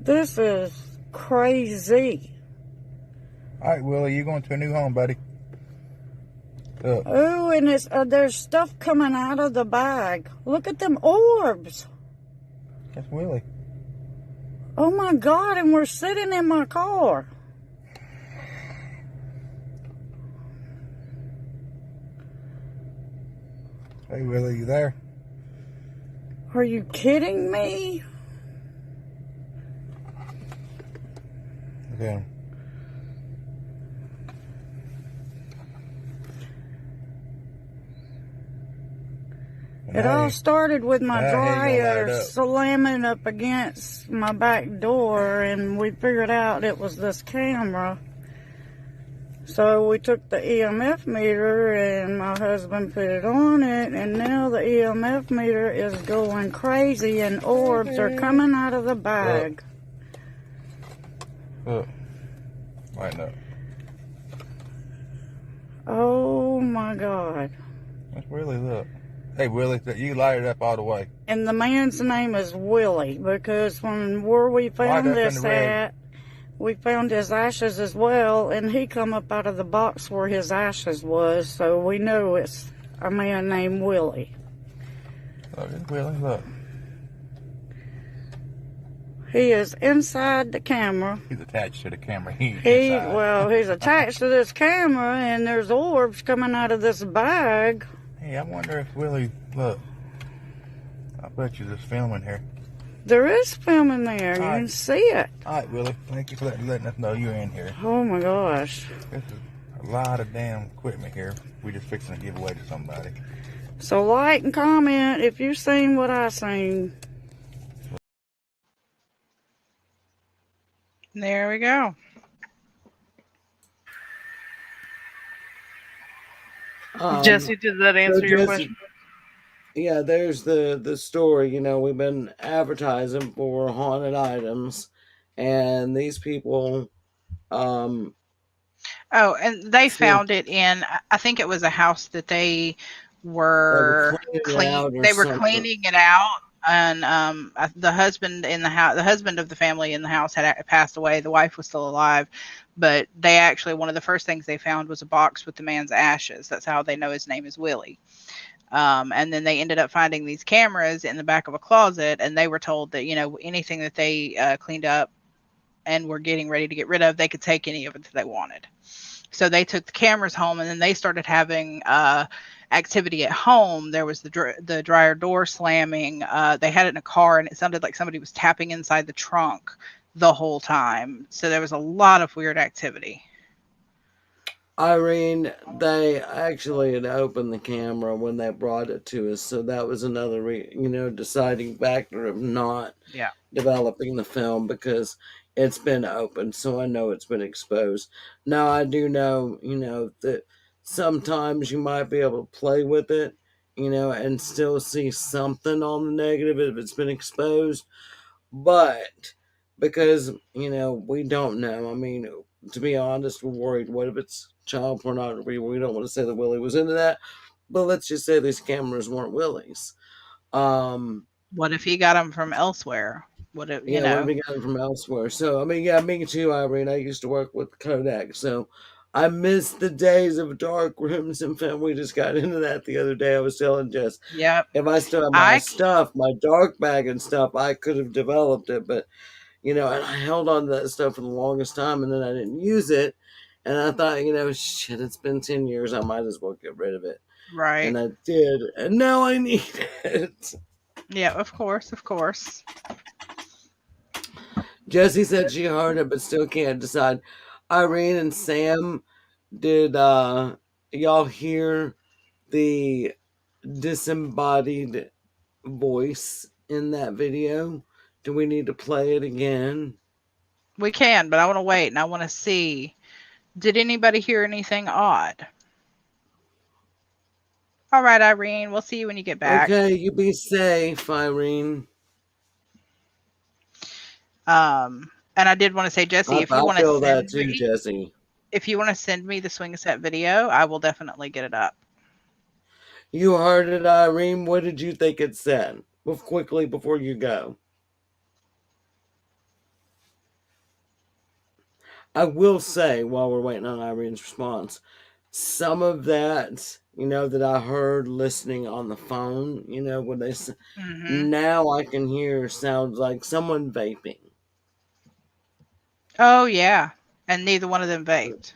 This is crazy. All right, Willie, you're going to a new home, buddy. Look, Oh, and there's stuff coming out of the bag. Look at them orbs. that's Willie. Oh my God, and we're sitting in my car. Hey, Willie, you there? Are you kidding me? Okay. It all started with my Now he ain't gonna light dryer it up. slamming up against my back door, and we figured out it was this camera. So we took the EMF meter, and my husband put it on it, and now the EMF meter is going crazy, and orbs are coming out of the bag. Look. Lighten up. Oh my God. That's Willie, look. Hey, Willie, you light it up all the way. And the man's name is Willie, because where we found Right up in this the red. at, we found his ashes as well, and he come up out of the box where his ashes was, so we know it's a man named Willie. Look, it's Willie, look. He is inside the camera. He's attached to the camera. Inside. He's attached to this camera, and there's orbs coming out of this bag. Hey, I wonder if Willie, look. I bet you there's film in here. There is film in there. You All right. can see it. All right, Willie, thank you for letting us know you're in here. Oh my gosh. This is a lot of damn equipment here. We just fixing to give away to somebody. So like and comment if you seen what I seen. There we go. Jesse, Um, did that so answer your Jesse, question? yeah, there's the story. We've been advertising for haunted items, and these people, um, Oh, and they said found it in, I think it was a house that they they were were cleaning it out or they were something. cleaning it out, and the husband in the house, the husband of the family in the house had passed away. The wife was still alive, but they actually, one of the first things they found was a box with the man's ashes. That's how they know his name is Willie. And then they ended up finding these cameras in the back of a closet, and they were told that, anything that they cleaned up and were getting ready to get rid of, they could take any of it that they wanted. So they took the cameras home, and then they started having activity at home. There was the dryer door slamming. They had it in a car, and it sounded like somebody was tapping inside the trunk the whole time. So there was a lot of weird activity. Irene, they actually had opened the camera when they brought it to us, so that was another, deciding factor of not Yeah. developing the film because it's been open, so I know it's been exposed. Now I do know, that sometimes you might be able to play with it, and still see something on the negative if it's been exposed, but because we don't know. I mean, to be honest, we're worried. What if it's child pornography? We don't want to say that Willie was into that, but let's just say these cameras weren't Willie's. Um, What if he got them from elsewhere? What if, Yeah, what have we gotten from elsewhere? So, I mean, yeah, me too, Irene. I used to work with Kodak, so I miss the days of dark rooms and film. We just got into that the other day. I was telling Jess, Yep. if I still had my I stuff, my dark bag and stuff, I could have developed it, but, and I held on to that stuff for the longest time, and then I didn't use it, and I thought, shit, it's been 10 years, I might as well get rid of it. right. And I did, and now I need it. Yeah, of course, of course. Jessie said she heard it but still can't decide. Irene and Sam, did y'all hear the disembodied voice in that video? Do we need to play it again? We can, but I want to wait and I want to see. Did anybody hear anything odd? All right, Irene, we'll see you when you get back. Okay, you be safe, Irene. And I did want to say, Jesse, I, if you I want to feel send that too, me, Jesse. if you want to send me the swing set video, I will definitely get it up. You heard it, Irene. What did you think it said? Move quickly before you go. I will say, while we're waiting on Irene's response, some of that, that I heard listening on the phone, when they Hmm. now I can hear sounds like someone vaping. Oh yeah, and neither one of them vaped.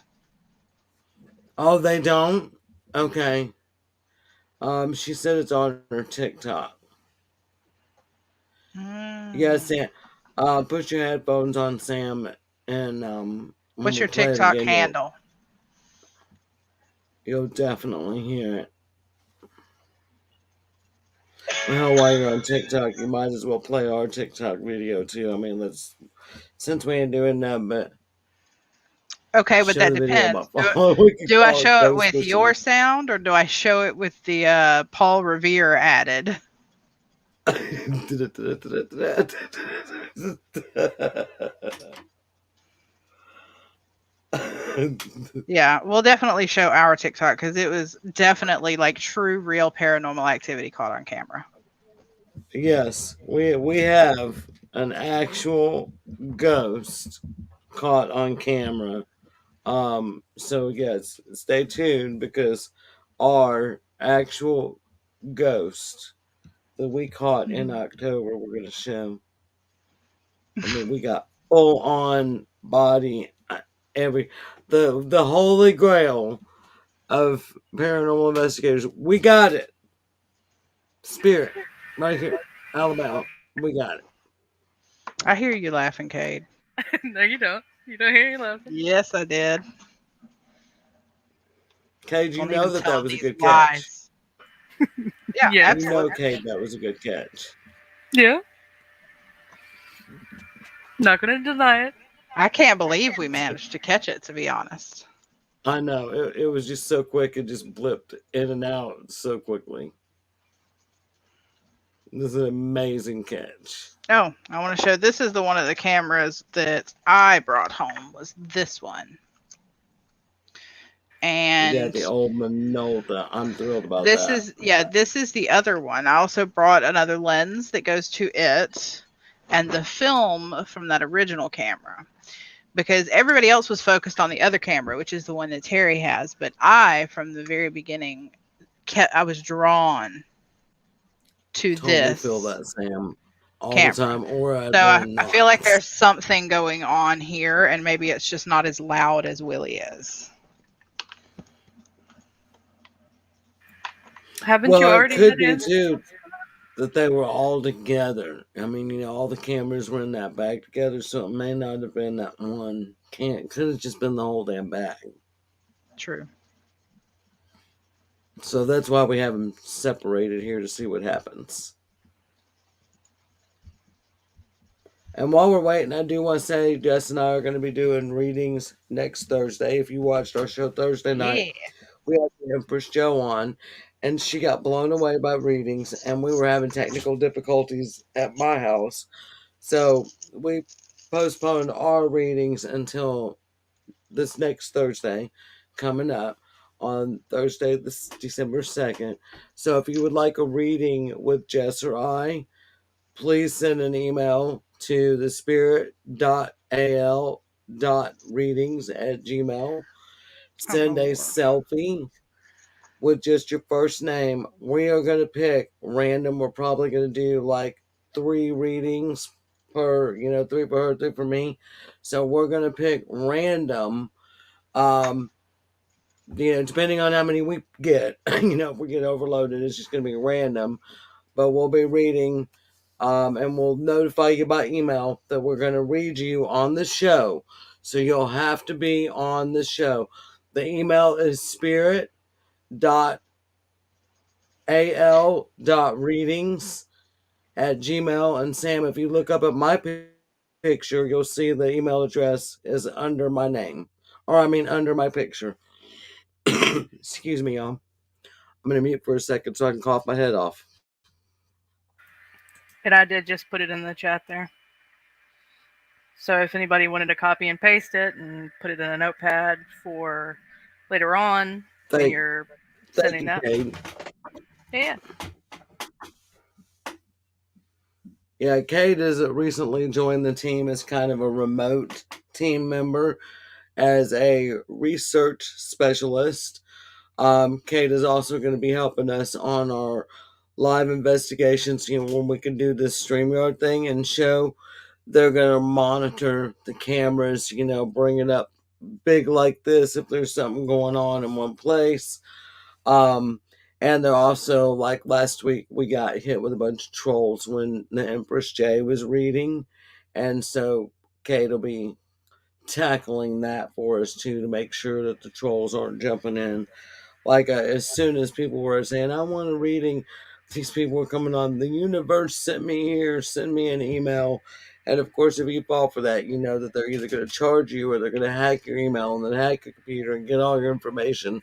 Oh, they don't? Okay. She said it's on her TikTok. Yeah, Mm. Sam. Put your headphones on, Sam, and when What's we your play it TikTok again, handle? you'll definitely hear it. Well, while you're on TikTok, you might as well play our TikTok video too. I mean, let's since we ain't doing that, but Okay, but show that the video of my depends. Do, phone. We could do I call it show it Ghost with your Whisperer. sound or do I show it with the Paul Revere added? Yeah, we'll definitely show our TikTok because it was definitely like true, real paranormal activity caught on camera. Yes, we have an actual ghost caught on camera. So yes, stay tuned because our actual ghost that we caught in Mhm. October, we're gonna show. I mean, we got full on body, every the holy grail of paranormal investigators. We got it. Spirit, right here, Alabama. We got it. I hear you laughing, Cade. No, you don't. You don't hear you laughing. Yes, I did. Cage, you Don't know even that tell that was a these good catch. lies. Yeah, Yes. You know, absolutely. Kate, that was a good catch. Yeah. Not gonna deny it. I can't believe we managed to catch it, to be honest. I know it was just so quick; it just blipped in and out so quickly. This is an amazing catch. Oh, I want to show this is the one of the cameras that I brought home was this one. Yeah, And the old Minolta. I'm thrilled about this that. is yeah, this is the other one. I also brought another lens that goes to it and the film from that original camera because everybody else was focused on the other camera, which is the one that Terry has, but I from the very beginning I was drawn to Totally feel this that, Sam, all the camera. time, or I'd So wear I feel like knots. there's something going on here, and maybe it's just not as loud as Willie is. Haven't you Well, it already could met be him? too that they were all together. I mean, all the cameras were in that bag together, so it may not have been that one. Can't could have just been the whole damn bag. True. So that's why we have them separated here to see what happens. And while we're waiting, I do want to say Jess and I are going to be doing readings next Thursday. If you watched our show Thursday night, Yeah. we had the Empress Joe on, and she got blown away by readings, and we were having technical difficulties at my house. So we postponed our readings until this next Thursday coming up on Thursday, this December 2nd. So if you would like a reading with Jess or I, please send an email to the spirit.al.readings@gmail. Oh Send a Lord. selfie with just your first name. We are going to pick random. We're probably going to do like 3 readings per, three for her, 3 for me. So we're going to pick random. Um, depending on how many we get, if we get overloaded, it's just going to be random. But we'll be reading, and we'll notify you by email that we're going to read you on the show. So you'll have to be on the show. The email is spirit.al.readings@gmail. And Sam, if you look up at my picture, you'll see the email address is under my name. Or, I mean, under my picture. Excuse me, y'all. I'm going to mute for a second so I can cough my head off. And I did just put it in the chat there. So if anybody wanted to copy and paste it and put it in a notepad for later on when Thank, you're thank sending you, that, Kate. yeah. Yeah, Kate has recently joined the team as kind of a remote team member as a research specialist. Kate is also going to be helping us on our live investigations. When we can do this StreamYard thing and show, they're going to monitor the cameras, bring it up big like this if there's something going on in one place. Um, and they're also, like last week, we got hit with a bunch of trolls when the Empress J was reading. And so Kate will be tackling that for us too to make sure that the trolls aren't jumping in. Like as soon as people were saying, I want a reading, these people were coming on. The universe sent me here, send me an email. And of course, if you fall for that, you know that they're either going to charge you or they're going to hack your email and then hack your computer and get all your information.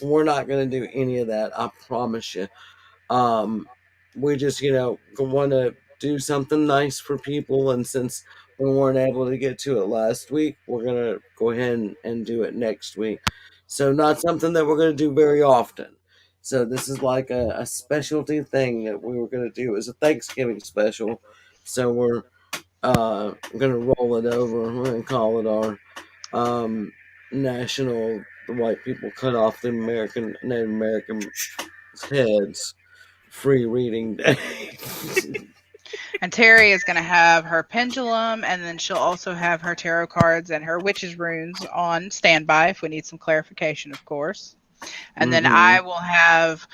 We're not going to do any of that. I promise you. Um, we just, want to do something nice for people. And since we weren't able to get to it last week, we're going to go ahead and do it next week. So, not something that we're going to do very often. So, this is like a specialty thing that we were going to do. It was a Thanksgiving special. So, we're going to roll it over. We're going to call it our national, the white people cut off the Native American heads free reading day. And Terry is going to have her pendulum, and then she'll also have her tarot cards and her witch's runes on standby if we need some clarification, of course. And then Mm-hmm.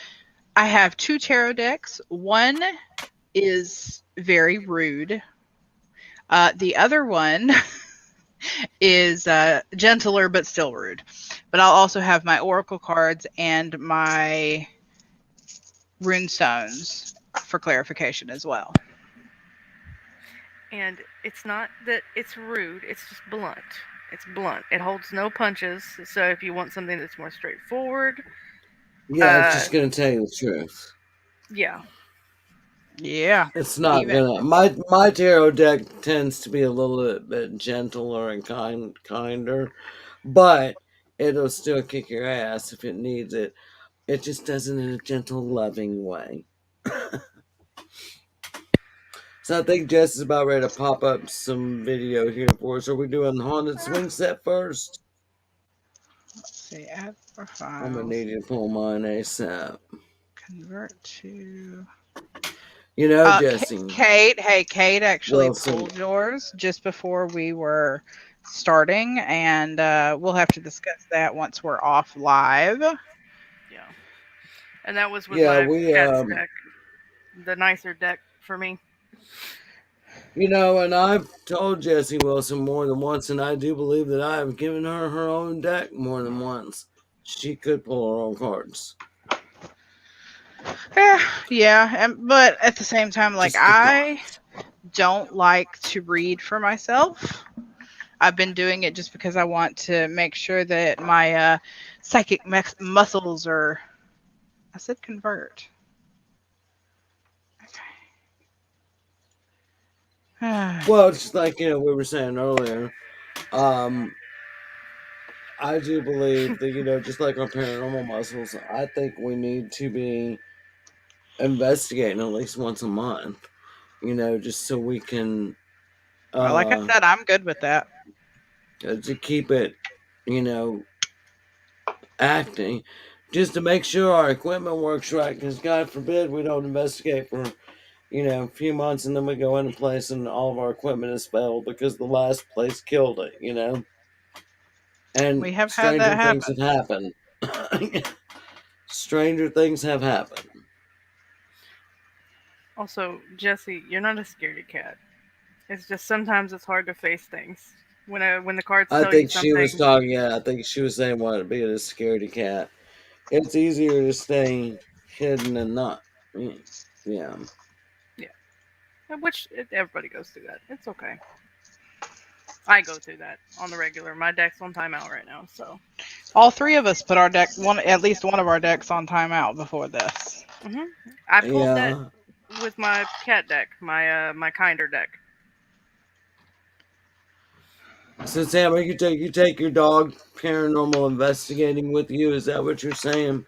I have 2 tarot decks. One is very rude. The other one is gentler but still rude. But I'll also have my oracle cards and my rune stones for clarification as well. And it's not that it's rude, it's just blunt. It's blunt. It holds no punches. So if you want something that's more straightforward, Yeah, it's uh, just gonna tell you the truth. yeah. Yeah. It's not Even gonna. My tarot deck tends to be a little bit gentler and kinder, but it'll still kick your ass if it needs it. It just does it in a gentle, loving way. So I think Jess is about ready to pop up some video here for us. Are we doing the haunted swing set first? let's see, add I'm gonna profiles, need you to pull mine ASAP. convert to. You know, Jesse Kate, hey, Kate actually Wilson. pulled yours just before we were starting, and we'll have to discuss that once we're off live. Yeah. And that was with Yeah, my we cat's deck. The nicer deck for me. You know, and I've told Jessie Wilson more than once, and I do believe that I have given her her own deck more than once. She could pull her own cards. Yeah, but at the same time, like Just the I thought. don't like to read for myself. I've been doing it just because I want to make sure that my psychic muscles are. I said convert. Okay. Well, just like we were saying earlier, um, I do believe that just like our paranormal muscles, I think we need to be investigating at least once a month. Just so we can Well, like I uh said, I'm good with that. to keep it, you know, acting, just to make sure our equipment works right. Because God forbid we don't investigate for a few months and then we go into place and all of our equipment has failed because the last place killed it. And We have had stranger that things happen. have happened. Stranger things have happened. Also, Jesse, you're not a scaredy cat. It's just sometimes it's hard to face things. When the cards I tell you think she was something, talking. Yeah, I think she was saying wanted to be a scaredy cat. It's easier to stay hidden than not. Yeah. yeah, which everybody goes through that. It's okay. I go through that on the regular. My deck's on timeout right now, so. All three of us put our deck at least one of our decks on timeout before this. hmm I pulled that Yeah. with my cat deck, my kinder deck. So Sam, you take your dog paranormal investigating with you. Is that what you're saying?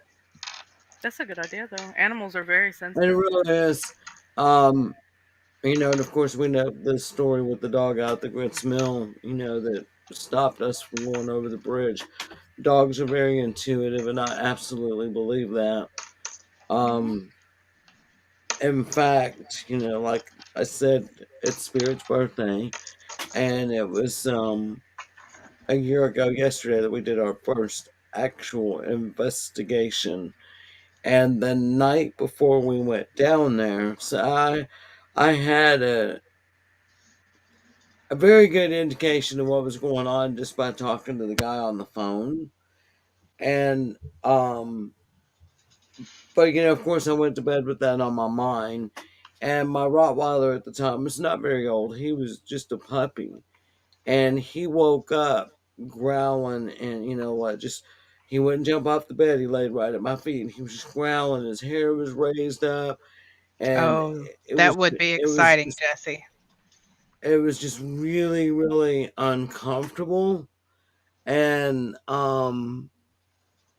That's a good idea, though. Animals are very And it sensitive. really is. Um, and of course we know the story with the dog out the Grits Mill, that stopped us from going over the bridge. Dogs are very intuitive, and I absolutely believe that. Hmm. Um, in fact, like I said, it's Spirit's birthday, and it was a year ago yesterday that we did our first actual investigation. And the night before we went down there, so I had a very good indication of what was going on just by talking to the guy on the phone. And but of course I went to bed with that on my mind. And my Rottweiler at the time was not very old. He was just a puppy. And he woke up growling, and what, just he wouldn't jump off the bed. He laid right at my feet and he was just growling. His hair was raised up, and Oh, it was that would be it was exciting, just Jesse. it was just really, really uncomfortable. And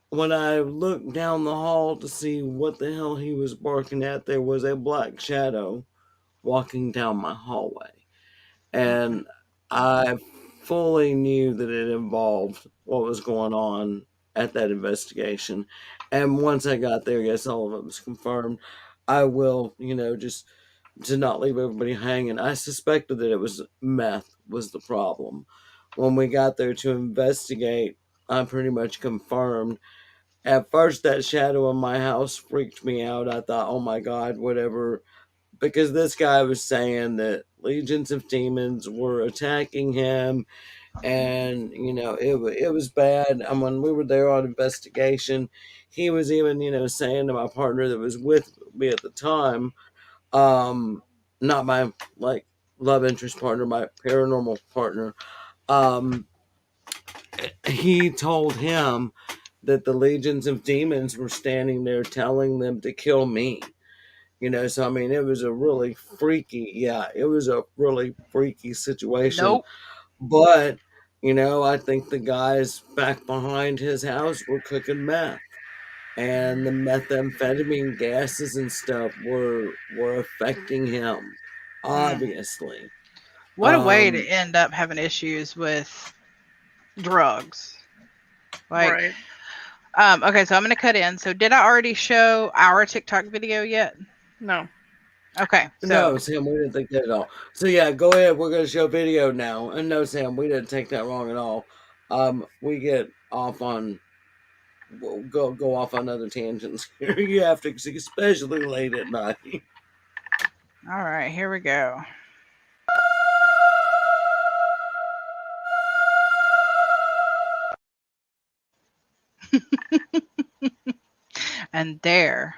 when I looked down the hall to see what the hell he was barking at, there was a black shadow walking down my hallway. And I fully knew that it involved what was going on at that investigation. And once I got there, yes, all of it was confirmed. I will, just to not leave everybody hanging. I suspected that it was meth was the problem. When we got there to investigate, I pretty much confirmed. At first, that shadow in my house freaked me out. I thought, oh my God, whatever, because this guy was saying that legions of demons were attacking him and it was bad. And when we were there on investigation, he was even saying to my partner that was with me at the time, not my like love interest partner, my paranormal partner, um, he told him that the legions of demons were standing there telling them to kill me. So I mean, it was a really freaky, yeah, it was a really freaky situation. Nope. But, I think the guys back behind his house were cooking meth. And the methamphetamine gases and stuff were affecting him, Mm. obviously. What a way to Um, end up having issues with drugs. Like, Right. okay, so I'm gonna cut in. So did I already show our TikTok video yet? No. Okay, so no, Sam, we didn't think that at all. So yeah, go ahead. We're gonna show video now. And no, Sam, we didn't take that wrong at all. We get off on we'll go off on other tangents here. You have to, especially late at night. all right, here we go. And there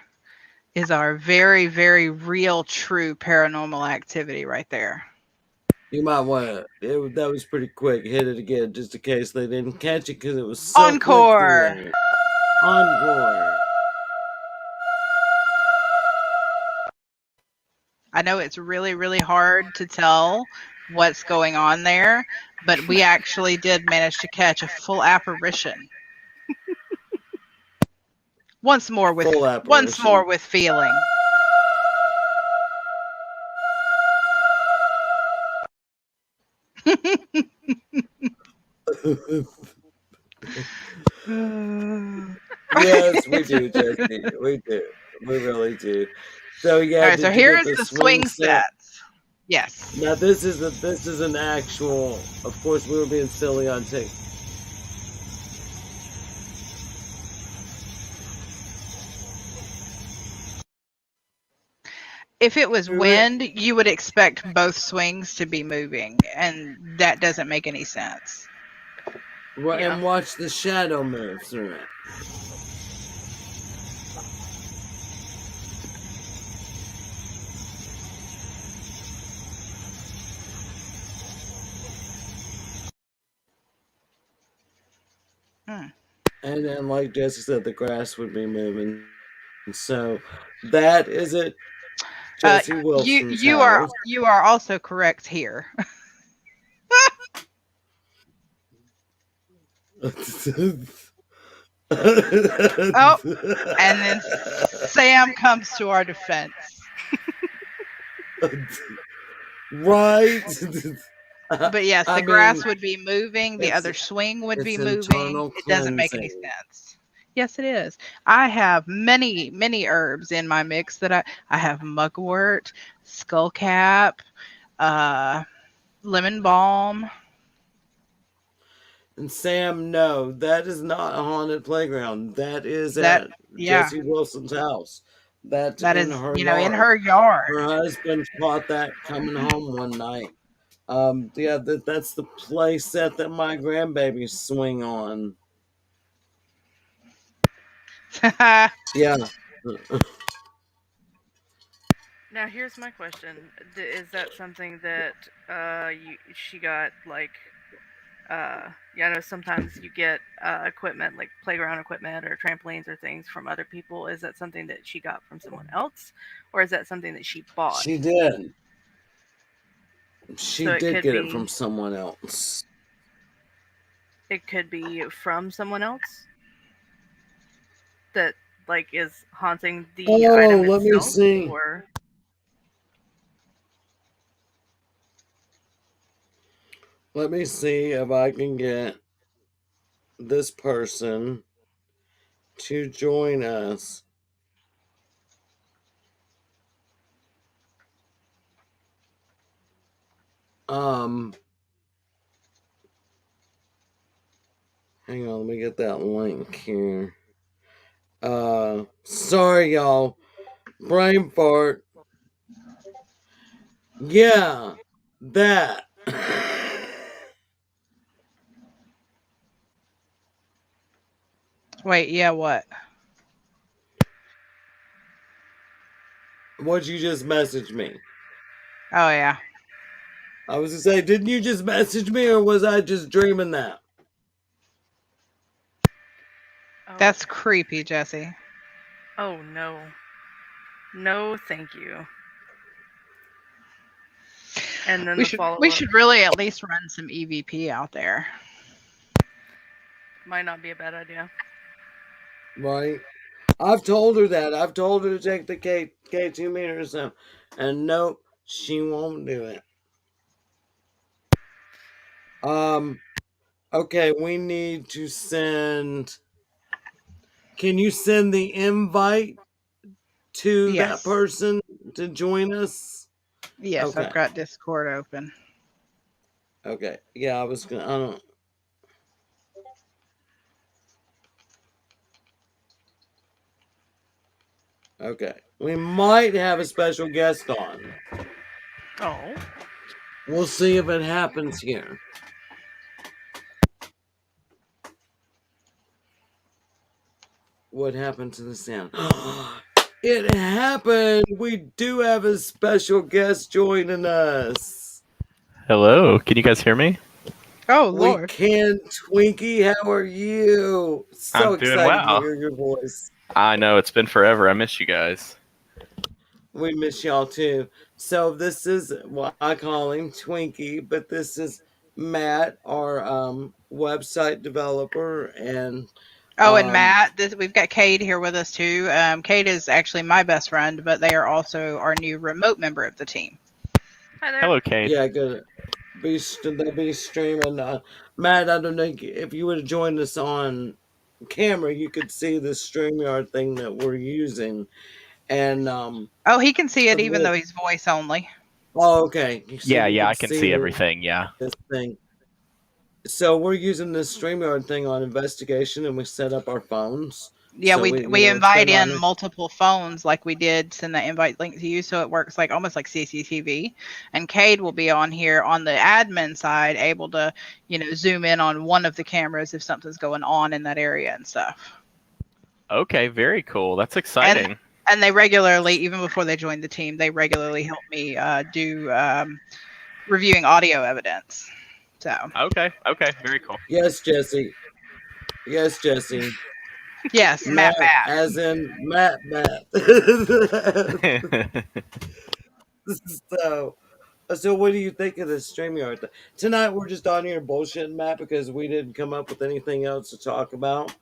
is our very, very real, true paranormal activity right there. You might want to. That was pretty quick. Hit it again, just in case they didn't catch it, because it was so quick Encore! there. Encore. I know it's really, really hard to tell what's going on there, but we actually did manage to catch a full apparition. Once more Full with feeling. Yes, we do, Jesse. We do. We really do. So All yeah, right, so did you get here's the the swing swing set? sets. Yes. Now this is an actual. Of course, we were being silly on tape. If it was Do it. wind, you would expect both swings to be moving, and that doesn't make any sense. Yeah. And watch the shadow move through it. Hmm. And then, like Jesse said, the grass would be moving. So that is it. Jesse You Wilson's you are house. you are also correct here. Oh, and then Sam comes to our defense. Right. But yes, I the mean, grass would be moving, the it's other swing would be it's moving. internal It doesn't make any cleansing. sense. Yes, it is. I have many, many herbs in my mix that I have mugwort, skullcap, uh, lemon balm. And Sam, no, that is not a haunted playground. That is That at yeah, Jesse Wilson's house. That's that in is her in yard. her yard. Her husband caught that coming home one night. Yeah, that's the play set that my grandbabies swing on. Yeah. Now here's my question: Is that something that she got like? Yeah, I know sometimes you get equipment like playground equipment or trampolines or things from other people. Is that something that she got from someone else, or is that something that she bought? She did. She So it did could get it from be someone else. from someone else that like is haunting the Oh, item let me itself, see. or Let me see if I can get this person to join us. Um, Hang on, let me get that link here. Sorry, y'all. Brain fart. Yeah, that. Wait, yeah, what? What you just messaged me? Oh, yeah. I was gonna say, didn't you just message me, or was I just dreaming that? Oh, That's creepy, Jesse. oh no. No, thank you. And then We the should follow we up should really at least run some EVP out there. might not be a bad idea. Right? I've told her that. I've told her to take the K2 meters down, and nope, she won't do it. Okay, we need to send. Can you send the invite to that Yes. person to join us? Yes, I've Okay. got Discord open. Okay. Yeah, I was gonna. I don't. Okay. We might have a special guest on. Oh. We'll see if it happens here. What happened to the sound? It happened. We do have a special guest joining us. Hello, can you guys hear me? Oh, We Lord. can, Twinkie. How are you? So I'm doing excited to well. hear your voice. I know, it's been forever. I miss you guys. We miss y'all too. So this is what I call him Twinkie, but this is Matt, our website developer, and Oh, and um Matt, we've got Cade here with us too. Cade is actually my best friend, but they are also our new remote member of the team. Hi there. Hello, Kate. yeah, gonna they'll be streaming. Matt, I don't know if you would have joined us on camera, you could see the StreamYard thing that we're using, and Oh, he can see it even look. though he's voice only. Oh, okay. So Yeah, you yeah, can I can see see everything, yeah. this thing. So we're using this StreamYard thing on investigation, and we set up our phones. Yeah, So we invite turn in on. multiple phones like we did send the invite link to you, so it works like almost like CCTV. And Cade will be on here on the admin side, able to zoom in on one of the cameras if something's going on in that area and stuff. Okay, very cool. That's exciting. And they regularly, even before they joined the team, they regularly help me do reviewing audio evidence. So Okay, very cool. Yes, Jesse. Yes, Jesse. yes, Matt, Matt. as in Matt. so, so what do you think of this StreamYard thing? Tonight we're just on here bullshitting Matt because we didn't come up with anything else to talk about.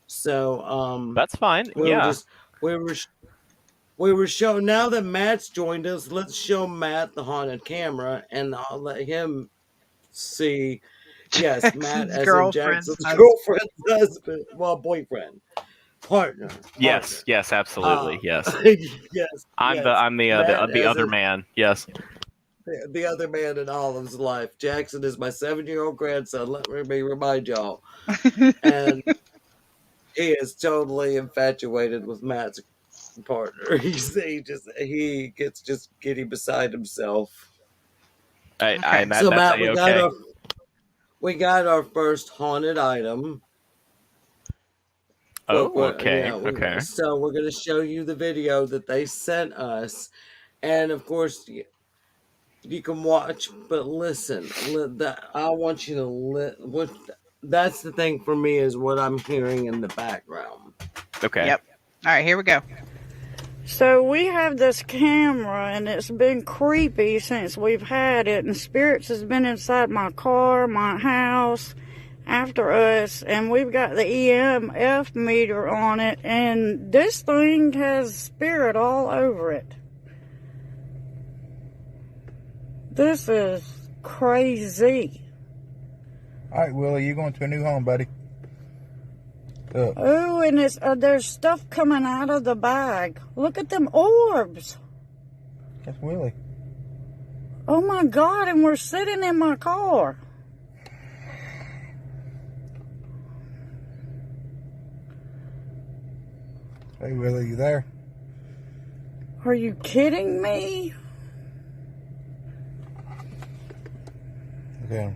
So, That's fine, we were yeah. just we were showing. Now that Matt's joined us, let's show Matt the haunted camera, and I'll let him see. Yes, Matt, Jackson's as in girlfriend's Jackson's husband. girlfriend's husband, well, boyfriend, partner. Yes, absolutely, yes. Yes, I'm yes. Matt the as other in man. Yes. the other man in Olive's life. Jackson is my 7-year-old grandson. Let me remind y'all, and he is totally infatuated with Matt's partner. He gets just giddy beside himself. Okay. That, So that's Matt, a-okay. we got our first haunted item. Oh, okay, okay. So we're gonna show you the video that they sent us, and of course you can watch. But listen, I want you to what. That's the thing for me is what I'm hearing in the background. Okay. Yep. All right, here we go. So we have this camera, and it's been creepy since we've had it, and spirits has been inside my car, my house, after us, and we've got the EMF meter on it, and this thing has spirit all over it. This is crazy. All right, Willie, you going to a new home, buddy? Oh, and there's stuff coming out of the bag. Look at them orbs. That's Willie. Oh my God, and we're sitting in my car. Hey, Willie, you there? Are you kidding me? Okay.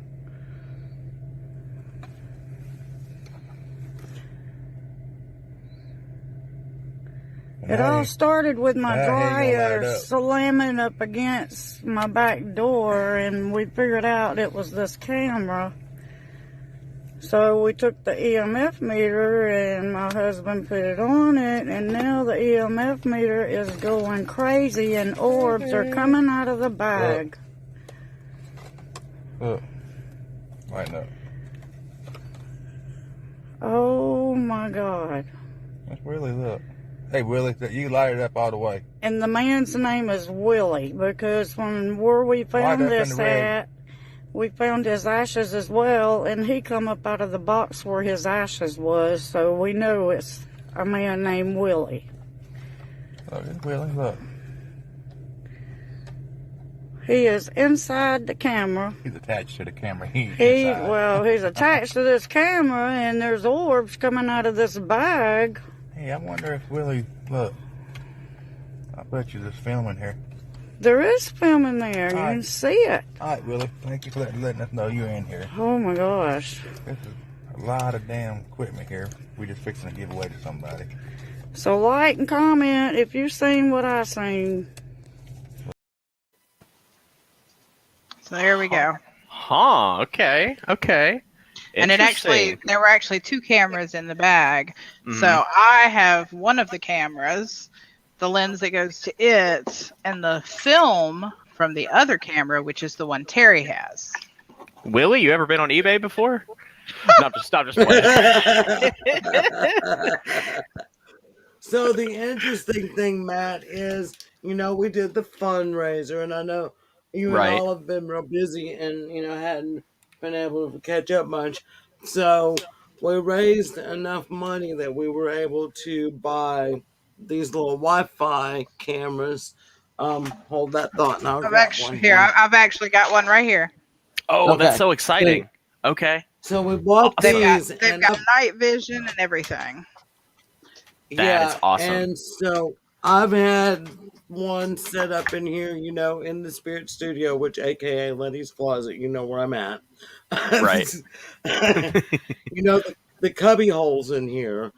It all started with my That ain't gonna light dryer up. slamming up against my back door, and we figured out it was this camera. So we took the EMF meter and my husband put it on it, and now the EMF meter is going crazy and orbs are coming out of the bag. Look. Lighten up. Oh my God. That's Willie, look. Hey, Willie, you light it up all the way. And the man's name is Willie, because when where we found Right up in this the red. at, we found his ashes as well, and he come up out of the box where his ashes was, so we know it's a man named Willie. Look, it's Willie, look. He is inside the camera. He's attached to the camera. Inside. He's attached to this camera, and there's orbs coming out of this bag. Hey, I wonder if Willie, look. I bet you there's film in here. There is film in there. You All right. can see it. All right, Willie. Thank you for letting us know you're in here. Oh my gosh. This is a lot of damn equipment here. We just fixing to give away to somebody. So like and comment if you've seen what I seen. So there we go. Huh. Okay. Okay. And Interesting. there were actually two cameras in the bag. Mhm. So I have one of the cameras, the lens that goes to it, and the film from the other camera, which is the one Terry has. Willie, you ever been on eBay before? No, I'm just playing. So the interesting thing, Matt, is we did the fundraiser, and I know you and Right. all have been real busy, and hadn't been able to catch up much. So we raised enough money that we were able to buy these little Wi-Fi cameras. Hold that thought, and I'll grab one here. I've actually got one right here. Oh, Okay. that's so exciting. Okay. So we bought They've these, got and night vision and everything. That is awesome. And so I've had one set up in here, in the Spirit Studio, which AKA Letty's Closet, where I'm at. Right. The cubby holes in here.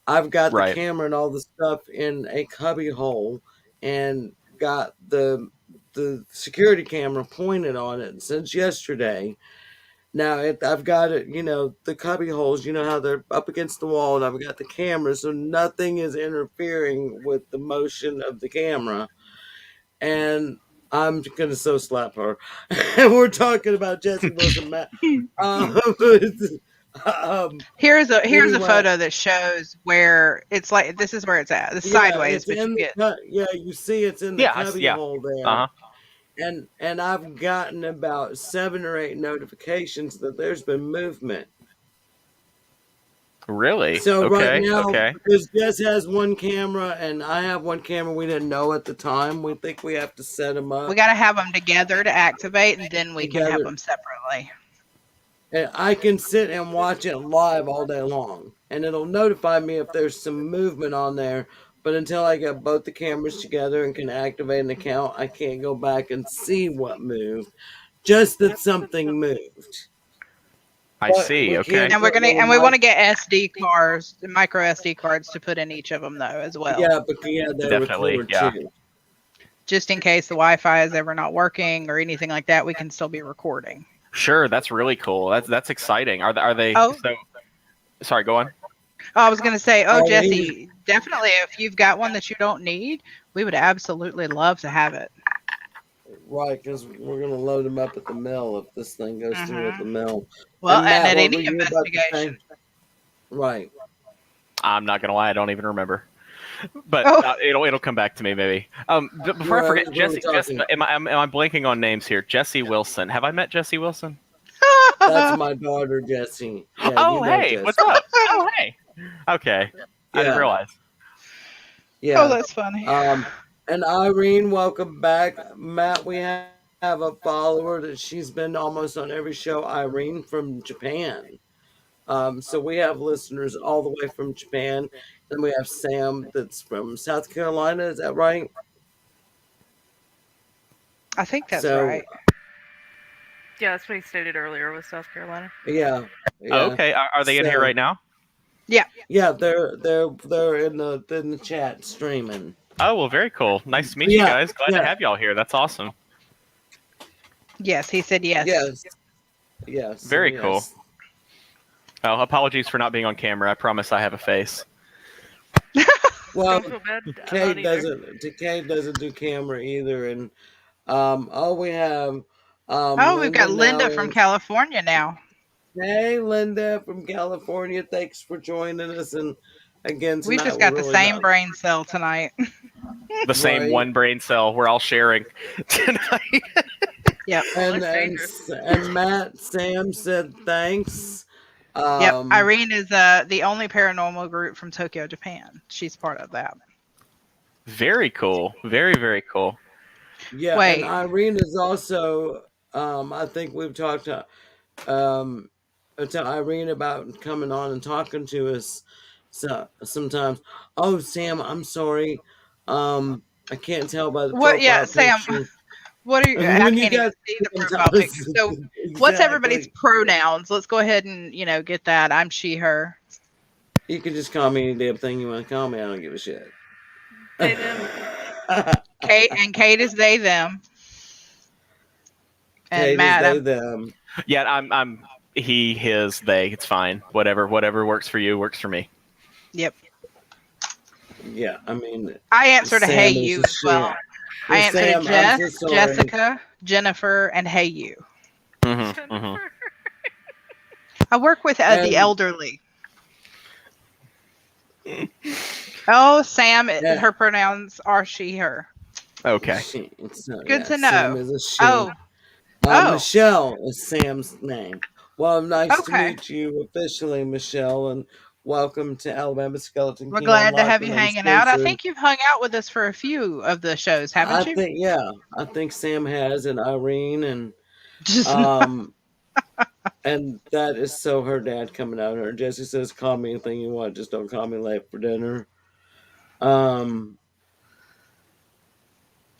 I've got the Right. camera and all the stuff in a cubby hole, and got the security camera pointed on it since yesterday. Now I've got it, the cubby holes, how they're up against the wall, and I've got the camera, so nothing is interfering with the motion of the camera. And I'm gonna so slap her. And we're talking about Jesse Wilson, Matt. Here's a Anyway. photo that shows where it's like this is where it's at. It's sideways, it's but in you get you see it's in the cubby hole there. Uh-huh. And I've gotten about 7 or 8 notifications that there's been movement. Really? So okay. right now, Okay. because Jess has one camera and I have one camera, we didn't know at the time. We think we have to set them up. we got to have them together to activate, and then we can have Together. them separately. And I can sit and watch it live all day long, and it'll notify me if there's some movement on there. But until I get both the cameras together and can activate an account, I can't go back and see what moved. Just that something moved. I But see. we Okay. can't- And we want to get SD cards, micro SD cards, to put in each of them though as well. Yeah, but they Definitely, record yeah. too. Just in case the Wi-Fi is ever not working or anything like that, we can still be recording. Sure. That's really cool. That's exciting. Are they? Oh. So, sorry. Go on. Oh, I was going to say, Oh, Jesse, definitely if you've got one that you don't need, we would absolutely love to have it. Right, because we're going to load them up at the mill if this thing goes through at the mill. Well, and Matt, at what any were you about to investigation. say? Right. I'm not gonna lie. I don't even remember. But Oh. it'll come back to me maybe. Before I forget, What are we Jesse, talking? am I blanking on names here? Jesse Wilson. Have I met Jesse Wilson? That's my daughter, Jessie. Yeah, Oh, you know hey, Jessie. what's up? Oh, hey. Okay, I didn't Yeah. realize. Yeah. Oh, that's funny. And Irene, welcome back. Matt, we have a follower that she's been almost on every show, Irene from Japan. So we have listeners all the way from Japan. Then we have Sam that's from South Carolina. Is that right? I think that's so- right. Yeah, that's what he stated earlier with South Carolina. Yeah. Oh, okay, are they in here So- right now? Yeah. Yeah, they're in the chat streaming. Oh well, very cool. Nice to meet you Yeah, guys. Glad to yeah, have y'all here. That's awesome. Yes, he said yes. yes, yes. So Very cool. yes. Oh, apologies for not being on camera. I promise I have a face. Well, Don't feel bad. I'm not Kate either. doesn't do camera either, and oh, we have Oh, we've Linda got now. Linda from California now. Hey, Linda from California. Thanks for joining us. And again We've tonight, just we're got the really same not brain cell tonight. The same right. one brain cell we're all sharing tonight. Yep. Oh, And that's dangerous. Matt Sam said thanks. Yep. Um, Irene is the only paranormal group from Tokyo, Japan. She's part of that. Very cool. Very, very cool. yeah, and Wait, Irene is also. I think we've talked um, to Irene about coming on and talking to us. Sometimes. Oh, Sam, I'm sorry. I can't tell by the what? Yeah, profile Sam. picture. What are you? I When you can't even guys see the can profile tell picture. us So, what's everybody's exactly. pronouns? Let's go ahead and get that. I'm she, her. You can just call me any damn thing you want to call me. I don't give a shit. They them. Kate is they them, and Kate is Matt. they them. Yeah, I'm he, his, they. It's fine. Whatever works for you works for me. Yep. Yeah, I mean I answer to hey Sam is you a as well. shit. I Well, answer to Sam, I'm Jess, so sorry. Jessica, Jennifer, and hey you. Mm-hmm. I work with the And elderly. Oh, Sam, yeah, her pronouns are she, her. Okay. she. So Good yeah, to Sam know. is a she. Oh, oh, Michelle is Sam's name. Well, nice to okay. meet you officially, Michelle, and welcome to Alabama Skeleton We're King glad to have Unlocked you and hanging out. I Uncensored. think you've hung out with us for a few of the shows, haven't I you? think, yeah, I think Sam has, and Irene, Just um, and that is so her dad coming out here. Jesse says, "Call me anything you want, just don't call me late for dinner." Um,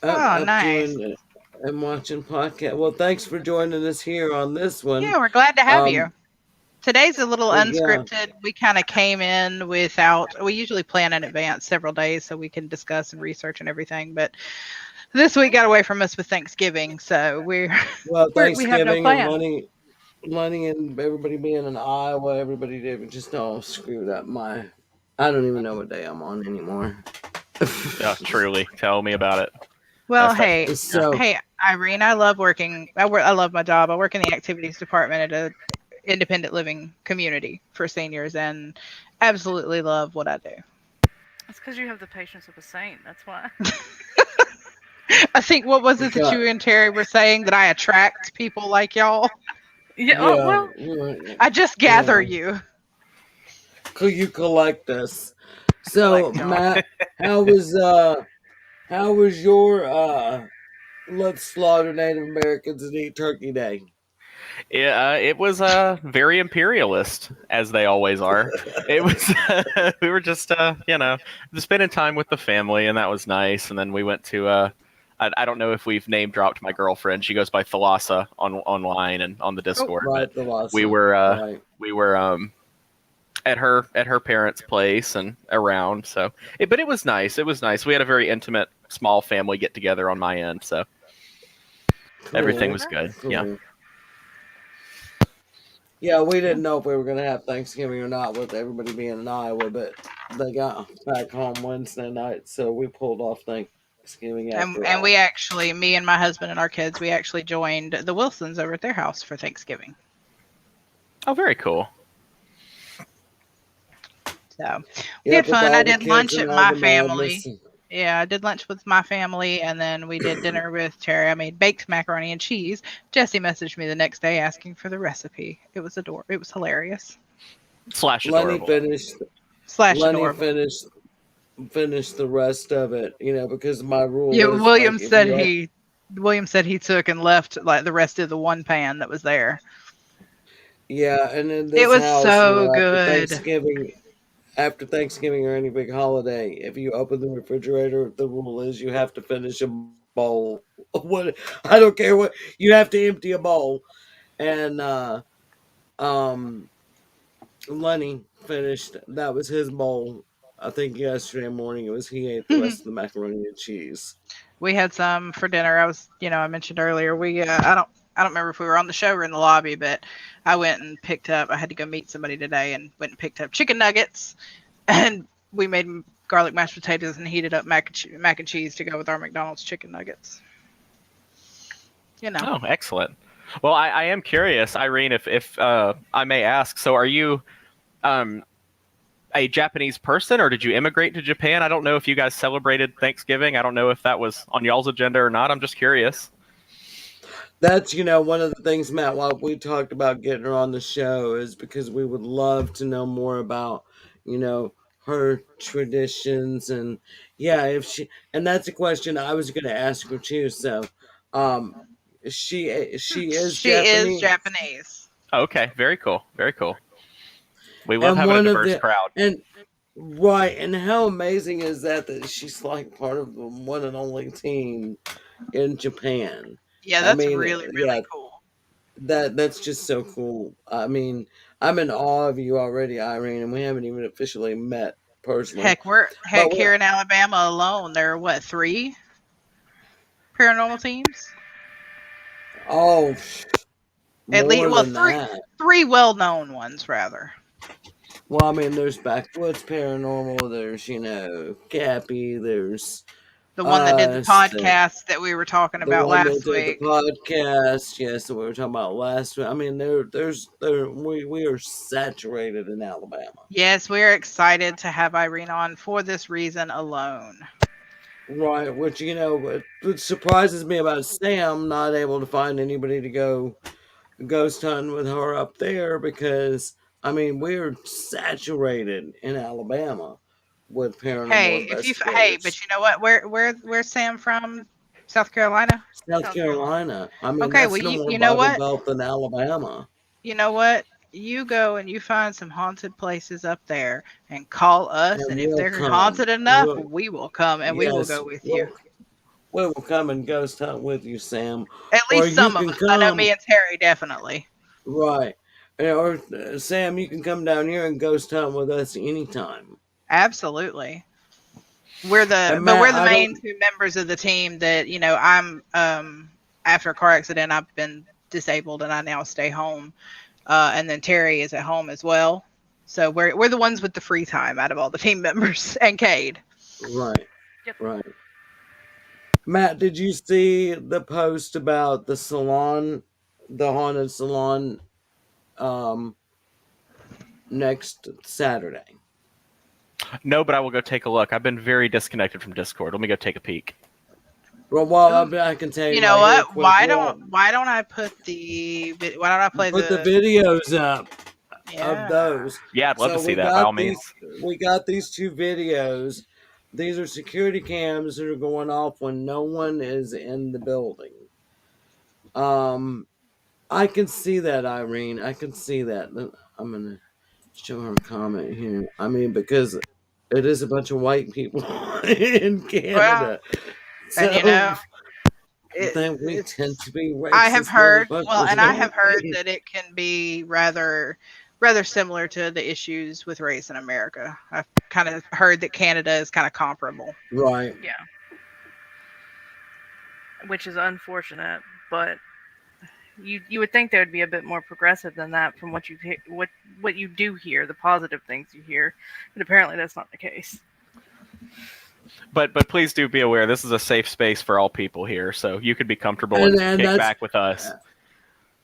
oh, up nice. doing and watching podcast. Well, thanks for joining us here on this one. Yeah, we're glad to have you. Um, Today's a little yeah, unscripted. We kind of came in without. We usually plan in advance several days so we can discuss and research and everything. But this week got away from us with Thanksgiving, so well, we have no Thanksgiving and plan. money, and everybody being in Iowa, everybody did just all screwed up my. I don't even know what day I'm on anymore. Yeah, truly. Tell me about it. Well, That's hey, yeah. So hey, Irene, I love working. I love my job. I work in the activities department at a independent living community for seniors, and absolutely love what I do. It's because you have the patience of a saint. That's why. I think what was it that God, you and Terry were saying that I attract people like y'all? Yeah. Oh yeah, well. I just gather yeah. you. Could you collect us? I So collect y'all. Matt, how was how was your let's slaughter Native Americans and eat Turkey Day? Yeah, it was very imperialist, as they always are. It was we were just just spending time with the family, and that was nice. And then we went to I don't know if we've name dropped my girlfriend. She goes by Thalassa online and on the Oh, Discord, Right, but the we Lhasa. were Right. we were at her parents' place and around. So, but it was nice. It was nice. We had a very intimate, small family get together on my end, so everything Cool. was good. Nice. Yeah. Cool. Yeah, we didn't know if we were gonna have Thanksgiving or not with everybody being in Iowa, but they got back home Wednesday night, so we pulled off Thanksgiving after and we all. actually, me and my husband and our kids, we actually joined the Wilsons over at their house for Thanksgiving. Oh, very cool. So we had Yep, with fun. I all the did kids lunch and at all my the family. madness. Yeah, I did lunch with my family, and then we did dinner with Terry. I made baked macaroni and cheese. Jesse messaged me the next day asking for the recipe. It was It was hilarious Slash Lenny adorable. finished. slash Lenny adorable. finished the rest of it. Because my rule Yeah, is like if you up, William said he took and left like the rest of the one pan that was there. yeah, and in It this was house, so good. after Thanksgiving or any big holiday, if you open the refrigerator, the rule is you have to finish a bowl. What I don't care what you have to empty a bowl. And um Lenny finished. That was his bowl. I think yesterday morning it was he ate the rest of the macaroni and cheese. We had some for dinner. I was, I mentioned earlier. I don't remember if we were on the show or in the lobby, but I went and picked up. I had to go meet somebody today, and went and picked up chicken nuggets, and we made garlic mashed potatoes and heated up mac and cheese to go with our McDonald's chicken nuggets. You know. Oh, excellent. Well, I am curious, Irene, if I may ask. So, are you um, a Japanese person, or did you immigrate to Japan? I don't know if you guys celebrated Thanksgiving. I don't know if that was on y'all's agenda or not. I'm just curious. That's one of the things, Matt, why we talked about getting her on the show is because we would love to know more about you know her traditions. And yeah, if she and that's a question I was going to ask her too. So um she is She is Japanese. Japanese. Okay, very cool, very cool. We love And having a one of diverse the crowd. and right, and how amazing is that she's like part of the one and only team in Japan. Yeah, I that's mean, really, yeah, really cool. that's just so cool. I mean, I'm in awe of you already, Irene, and we haven't even officially met personally. Heck, here in Alabama alone, there are what, 3 paranormal teams? Oh, At least, more well, than three that. three well-known ones rather. Well, I mean, there's Backwoods Paranormal. There's Cappy. There's The one that did the us. podcast that we were talking The about one that last did the week. podcast, yes, that we were talking about last week. I mean, we are saturated in Alabama, Yes, we're excited to have Irene on for this reason alone. right? Which what surprises me about Sam not able to find anybody to go ghost hunting with her up there because I mean we're saturated in Alabama with paranormal Hey, investigators. but you know what? Where's Sam from? South Carolina? South South Carolina. Carolina, I mean Okay, well that's no more you know Bible what? Belt than Alabama. You know what? You go and you find some haunted places up there and call us, And and if we'll they're come. haunted enough, We'll, we will come and we will yes, go with you. we will come and ghost hunt with you, Sam. At Or least you some of can us. I know come, me and Terry definitely. right. Or Sam, you can come down here and ghost hunt with us anytime. Absolutely. And We're Matt, the I main don't. 2 members of the team that, I'm after a car accident I've been disabled and I now stay home. And then Terry is at home as well. So we're the ones with the free time out of all the team members and Cade. Right, Yep. right. Matt, did you see the post about the salon, the haunted salon, um, next Saturday? No, but I will go take a look. I've been very disconnected from Discord. Let me go take a peek. Well, Ooh. I can tell You you know right here, what? quick. Well, Why don't I why don't I play put the the videos up of yeah. those. Yeah, I'd love to So see that by all means. we got these 2 videos. These are security cams that are going off when no one is in the building. Um, I can see that, Irene. I can see that. I'm gonna show her a comment here. I mean, because it is a bunch of white people in Well, Canada, and so then we tend it's to be I have racist heard, well, motherfuckers, and I don't have heard we? that it can be rather similar to the issues with race in America. I've kind of heard that Canada is kind of comparable. Right. Yeah, which is unfortunate, but you would think they would be a bit more progressive than that from what you do hear, the positive things you hear, but apparently that's not the case. But please do be aware this is a safe space for all people here, so you could be comfortable And kick that's back with us.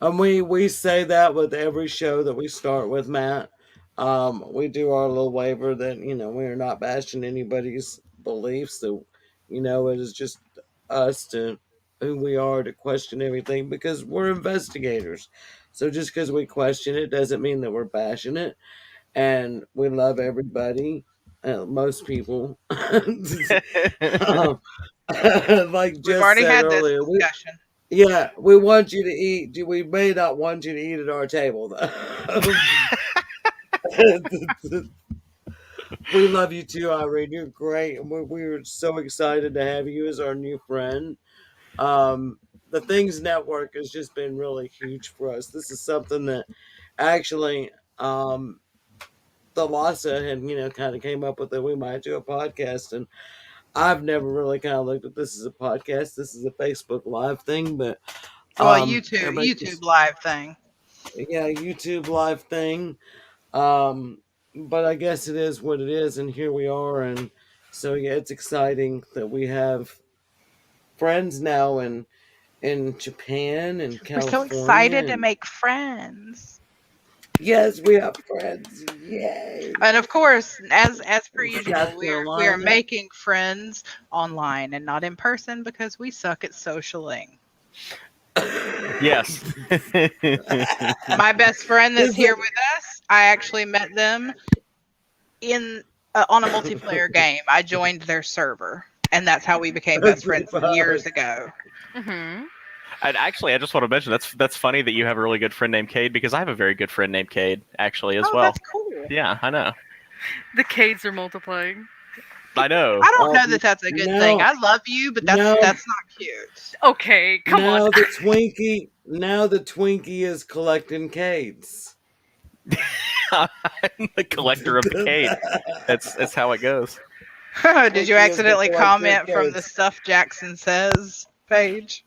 we say that with every show that we start with, Matt. We do our little waiver that we are not bashing anybody's beliefs. So it is just us to who we are to question everything because we're investigators. So just because we question it doesn't mean that we're bashing it, and we love everybody. Most people, um, like We've just already said had this earlier, discussion. yeah, we want you to eat. We may not want you to eat at our table, though. We love you too, Irene. You're great, and we're so excited to have you as our new friend. The Things Network has just been really huge for us. This is something that actually, the Lhasa had, kind of came up with that we might do a podcast, and I've never really kind of looked at this as a podcast. This is a Facebook Live thing, but Well, everybody YouTube live thing. yeah, YouTube Live thing. But I guess it is what it is, and here we are, and so yeah, it's exciting that we have friends now in Japan and We're so California, excited to and make friends. yes, we have friends. Yay! And of course, as per In usual, South we are Carolina. making friends online and not in person because we suck at socialing. Yes. My best friend that's Is here it- with us, I actually met them in on a multiplayer game. I joined their server, and that's how we became That's best pretty friends fun. years ago. Mm-hmm. And actually, I just want to mention that's funny that you have a really good friend named Cade, because I have a very good friend named Cade actually as Oh, well. that's cool. Yeah, I know. The Cades are multiplying. I know. I don't know that that's a good thing. No, I love you, but that's no. that's not cute. Okay, come now on. now the Twinkie is collecting Cades. I'm the collector of the Cade. That's how it goes. Did Twinkie you is the accidentally collector of comment from the Cades. Stuff Jackson Says page?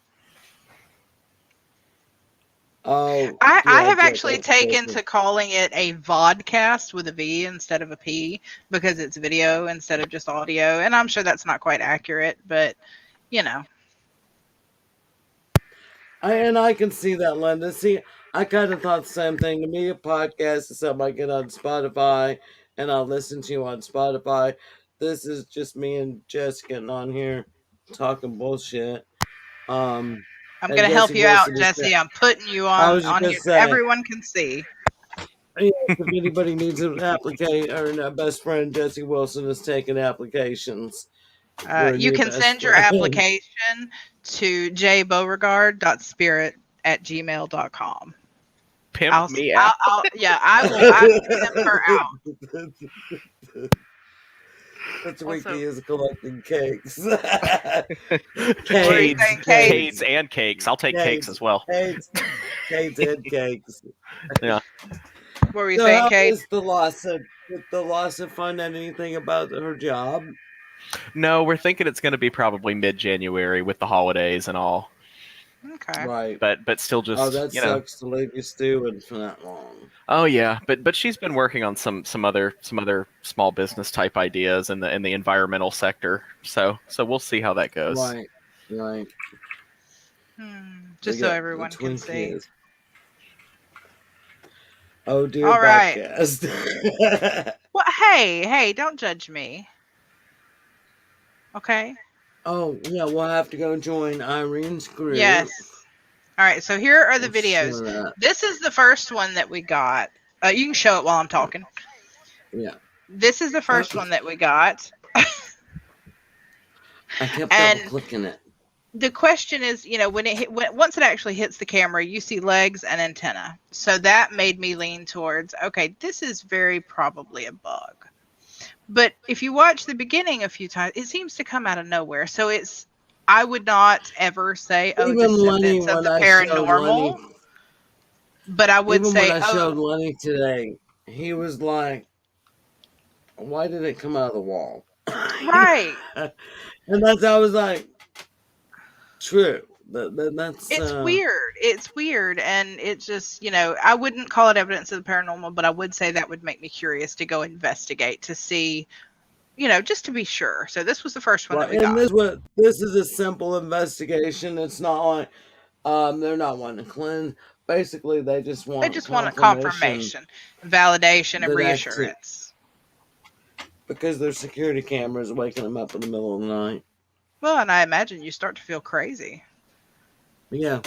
Oh, I yeah, have yeah, actually that's taken crazy. to calling it a vodcast with a V instead of a P because it's video instead of just audio. And I'm sure that's not quite accurate, but you know. I can see that, Linda. See, I kind of thought the same thing. To me, a podcast is something I get on Spotify, and I'll listen to on Spotify. This is just me and Jess getting on here talking bullshit. Um, I'm and gonna help Jesse you out, Wilson is Jesse. I'm putting you I on was just gonna here so say, everyone can see. yes, if anybody needs an application or a best friend, Jesse Wilson is taking applications for a You new can best send your friend. application to jbeauregard.spirit@gmail.com. Pimp me out. Yeah, I will pimp her out. That's Also, Wiki is collecting cakes. What were you Cades, saying, Kate? Cades, and cakes. I'll take cakes as well. Cakes, cakes, and cakes. Yeah. What were you So, saying, how Kate? is the Lhasa? Did the Lhasa find out anything about her job? No, we're thinking it's going to be probably mid-January with the holidays and all. Okay. Right. But still just, Oh, that sucks to leave you stewing for that long. Oh yeah, but she's been working on some other small business type ideas in the environmental sector. So we'll see how that goes. Right. Right. Just We so got everyone the can Twinkie see. is- Oh dear, All right. podcast. Well, hey, don't judge me. Okay? Oh yeah, we'll have to go join Irene's group. Yes. All right, so here are the Let's videos. show that. This is the first one that we got. You can show it while I'm talking. Yeah. This is the first one that we got. I kept And- double clicking it. The question is, once it actually hits the camera, you see legs and antenna. So that made me lean towards, okay, this is very probably a bug. But if you watch the beginning a few times, it seems to come out of nowhere. So I would not ever say, oh, Even Lenny, descendants of when the I showed paranormal. Lenny, But I would even say, when I showed Lenny today, he was like, "Why did it come out of the wall?" right. And I was like, "True." That's It's weird. It's weird. And it's just, I wouldn't call it evidence of the paranormal, but I would say that would make me curious to go investigate to see, just to be sure. So this was the first one that we and got. this is a simple investigation. It's not like they're not wanting to cleanse. Basically, they just want They just want a confirmation, validation, and that reassurance. because their security cameras waking them up in the middle of the night. Well, and I imagine you start to feel crazy. Yeah. All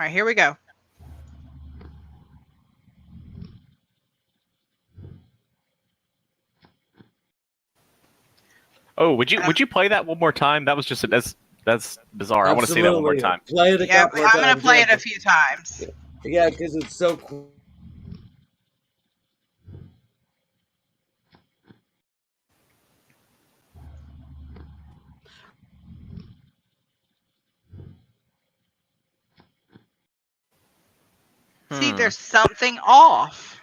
right, here we go. Oh, would you play that one more time? That was just that's bizarre. I want to see that one more Absolutely. time. Play it a Yeah, couple of I'm going to times. play it a few times. Yeah, because it's so cool. See, there's something off.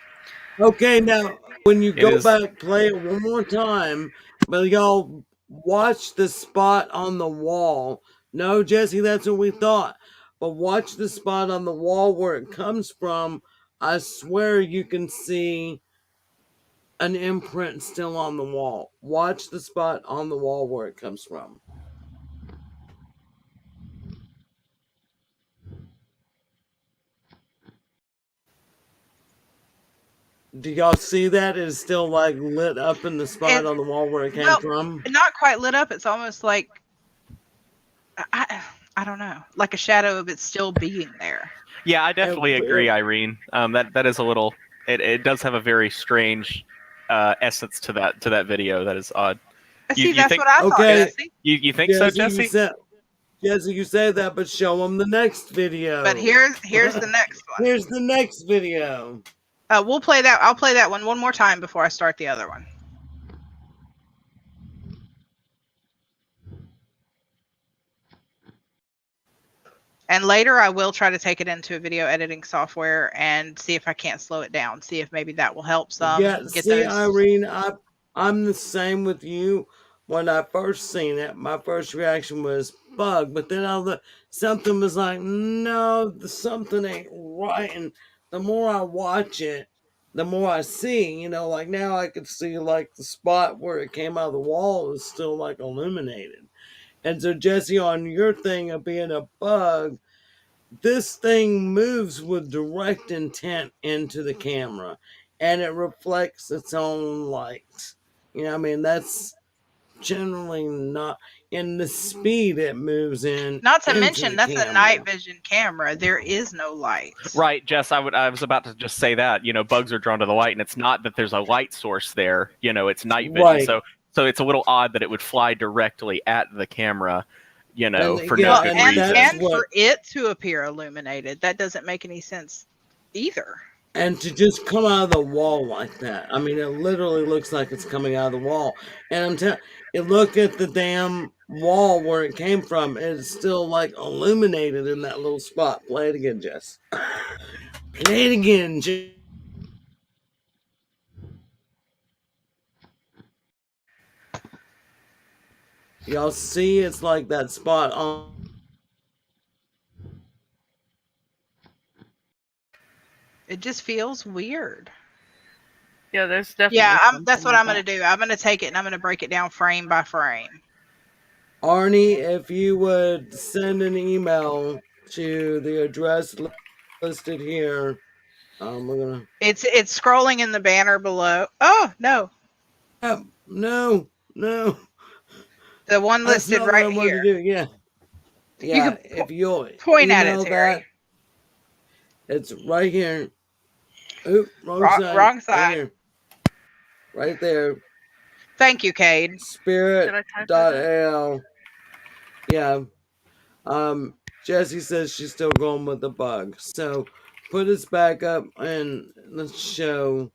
Okay, now When you It go is. back, play it one more time, but y'all watch the spot on the wall. No, Jesse, that's what we thought. But watch the spot on the wall where it comes from. I swear you can see an imprint still on the wall. Watch the spot on the wall where it comes from. Do y'all see that? It's still like lit up in the spot It's on the wall where it came well, from. not quite lit up. It's almost like I don't know, like a shadow of it still being there. Yeah, I definitely agree, It- Irene. That is a little. It does have a very strange essence to that video. That is odd. You See, you that's think what I thought, okay, Jesse. you think so, Jesse, you Jesse? said Jesse, you say that, but show them the next But video. here's the next one. Here's the next video. We'll play that. I'll play that one more time before I start the other one. And later, I will try to take it into a video editing software and see if I can't slow it down. See if maybe that will help some Yeah, get see, those. Irene, I'm the same with you. When I first seen it, my first reaction was bug, but then something was like, no, something ain't right. And the more I watch it, the more I see. Like now I could see like the spot where it came out of the wall is still like illuminated. And so Jesse, on your thing of being a bug, this thing moves with direct intent into the camera and it reflects its own light. I mean, that's generally not in the speed it moves Not to into mention, the that's a night camera. vision camera. There is no light. Right, Jess. I was about to just say that. Bugs are drawn to the light, and it's not that there's a light source there. It's night vision. Right. So it's a little odd that it would fly directly at the camera. And For yeah, no Well, good and reason. that's and what for it to appear illuminated, that doesn't make any sense either. and to just come out of the wall like that. I mean, it literally looks like it's coming out of the wall. And I'm telling you, look at the damn wall where it came from. It's still like illuminated in that little spot. Play it again, Jess. Play it again, Jess. Y'all see it's like that spot on. It just feels weird. Yeah, there's definitely Yeah, that's something what like I'm going to that. do. I'm going to take it and I'm going to break it down frame by frame. Arnie, if you would send an email to the address listed here, we're gonna. It's scrolling in the banner below. Oh, no. No, no, The one that's listed not what right I wanted here. to do. Yeah, You yeah. can If you'll point at it, email Terry. that, it's right here. Oop, wrong side. Wrong Right side. here, right there. Thank you, Cade. Did I type that in? Spirit.al. Yeah. Jessie says she's still going with the bug. So put us back up and let's show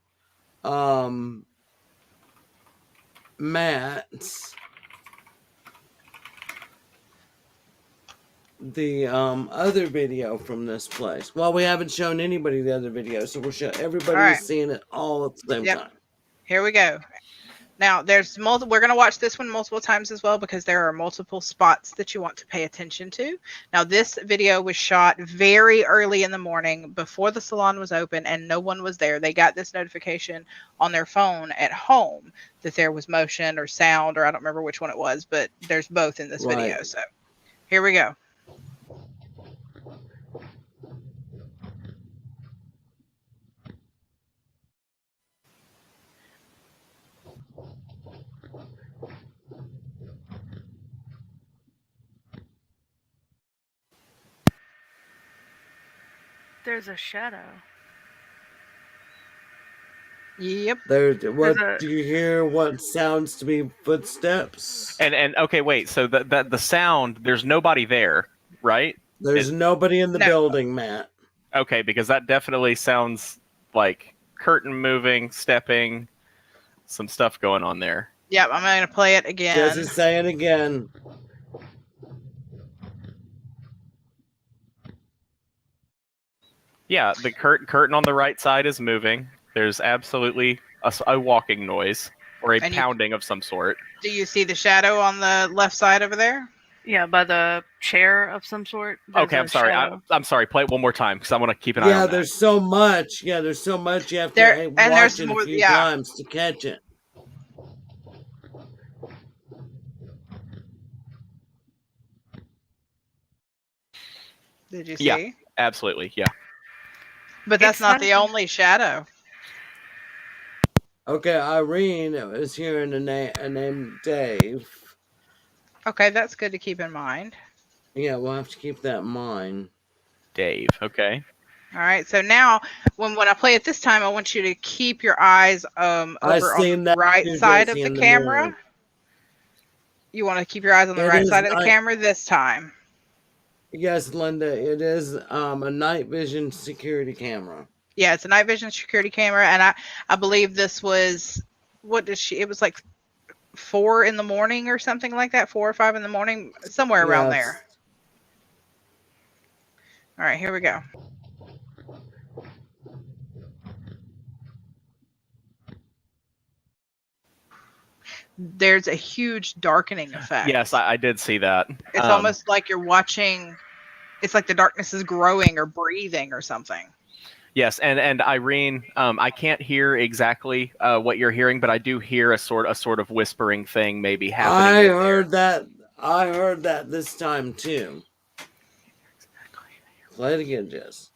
Matt the other video from this place. Well, we haven't shown anybody the other video, so we'll show everybody All right. is seeing it all at the same Yep. time. Here we go. Now, there's multiple. We're going to watch this one multiple times as well because there are multiple spots that you want to pay attention to. Now, this video was shot very early in the morning before the salon was open and no one was there. They got this notification on their phone at home that there was motion or sound, or I don't remember which one it was, but there's both in this video. Right. So here we go. There's a shadow. Yep. What do you hear? What sounds to be footsteps? And okay, wait. So the sound, there's nobody there, right? There's nobody in the No. building, Matt. Okay, because that definitely sounds like curtain moving, stepping, some stuff going on there. Yep. I'm going to play it again. Jesse, say it again. Yeah, the curtain on the right side is moving. There's absolutely a walking noise or a And pounding of some sort. do you see the shadow on the left side over there? Yeah, by the chair of some sort. There's Okay, a I'm sorry. shadow. I'm sorry. Play it one more time because I want to keep an eye Yeah, on that. there's so much. Yeah, there's so much. You have There to and watch there's it a more. few Yeah. times to catch it. Did you Yeah. see? Absolutely, yeah. But that's It's not not the only shadow. Okay, Irene is hearing a name Dave. Okay, that's good to keep in mind. Yeah, we'll have to keep that in mind. Dave. Okay. All right. So now, when I play it this time, I want you to keep your eyes I over on seen the that right too, side Jesse, of the in the camera. mirror. You want to keep your eyes on the It right is side of the night. camera this time. Yes, Linda, it is a night vision security camera. Yeah, it's a night vision security camera, and I believe this was what did she? It was like 4 in the morning or something like that, 4 or 5 in the morning, somewhere around Yes. there. All right, here we go. There's a huge darkening effect. Yes, I did see that. It's almost like you're watching. It's like the darkness is growing or breathing or something. Yes, and Irene, I can't hear exactly what you're hearing, but I do hear a sort of whispering thing maybe happening. I in heard there. that. I heard that this time too. Play it again, Jess.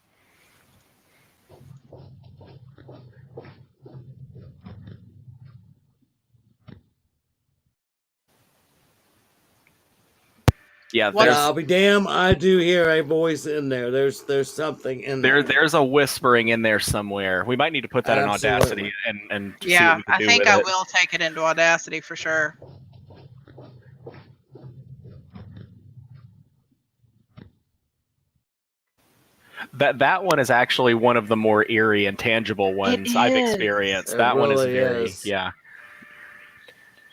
Yeah, What- there's I'll be damned. I do hear a voice in there. There's something in there. there's a whispering in there somewhere. We might need to put that in Absolutely. Audacity and see Yeah, what we can I do think with I it. will take it into Audacity for sure. That one is actually one of the more eerie and tangible ones I've is. experienced. It That one is really very is. yeah.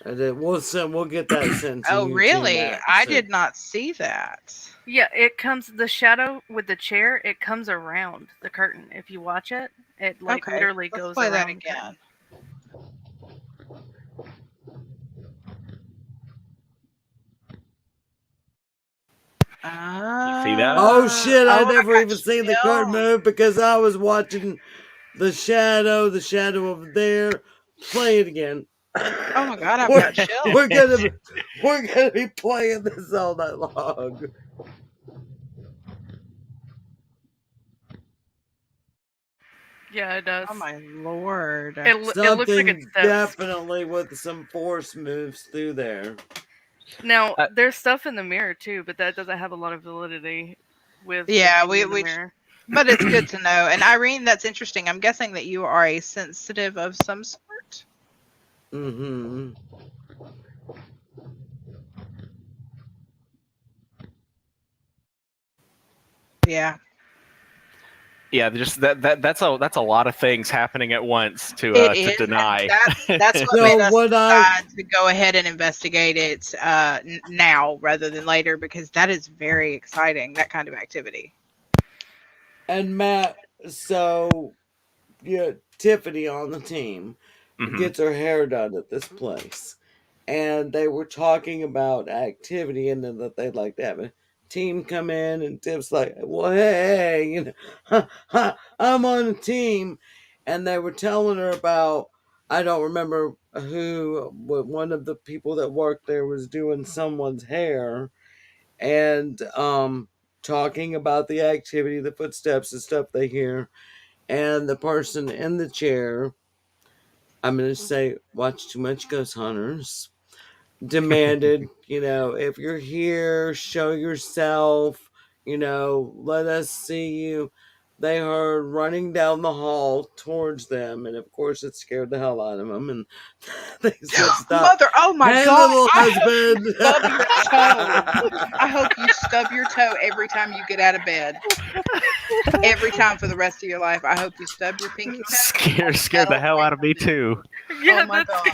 We'll get that sent to Oh, you really? too, Matt, I so- did not see that. Yeah, it comes the shadow with the chair. It comes around the curtain. If you watch it, it like Okay, literally let's goes play around that the curtain. again. See that? Oh shit! I Oh, never got even seen the chills. curtain move because I was watching the shadow over there. Play it again. Oh my god, I've We're- got chills. we're gonna be playing this all night long. Yeah, it does. Oh my lord. It looks like Something it steps. definitely with some force moves through there. Now there's stuff in the mirror too, but that doesn't have a lot of validity with Yeah, the thing in the we mirror. but it's good to know. And Irene, that's interesting. I'm guessing that you are a sensitive of some sort. Mm-hmm. Yeah. Yeah, just that's a lot of things happening at once to It is, deny. and that's what So made us what decide to go ahead and investigate it now rather than later, because that is very exciting, that kind of activity. And Matt, so yeah, Tiffany on the team Mhm. gets her hair done at this place, and they were talking about activity and then that they'd like to have a team come in, and Tiff's like, "Well, hey, I'm on a team," and they were telling her about. I don't remember who, but one of the people that worked there was doing someone's hair, and talking about the activity, the footsteps and stuff they hear, and the person in the chair, I'm going to say, watch too much Ghost Hunters, demanded, if you're here, show yourself, let us see you. They heard running down the hall towards them, and of course it scared the hell out of them, and they said, "Stop, Mother, oh my hey, god, little I hope husband." you stub your toe. I hope you stub your toe every time you get out of bed. Every time for the rest of your life. I hope you stub your pinky toe. Scared the hell out of me too. Yeah, Oh my that's god.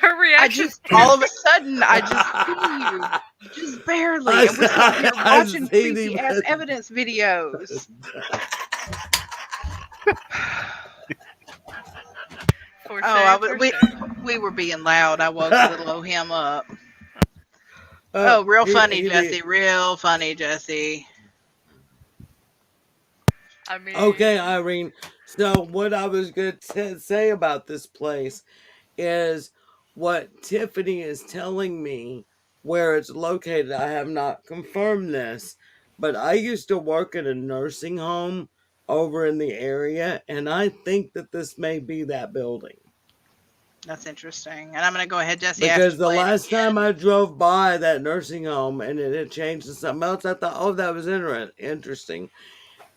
her I reaction. just all of a sudden I just see you. Just barely. And we're sitting here I watching seen creepy him. ass evidence videos. For Oh, I shame, w- for shame. we were being loud. I woke little old him up. Oh, Oh, real funny, he be Jesse. Real funny, Jesse. I mean, okay, Irene. So what I was going to say about this place is what Tiffany is telling me where it's located. I have not confirmed this, but I used to work at a nursing home over in the area, and I think that this may be that building. That's interesting. And I'm going to go ahead, Jesse, after Because you the play it last time again. I drove by that nursing home and it had changed to something else, I thought, oh, that was interesting.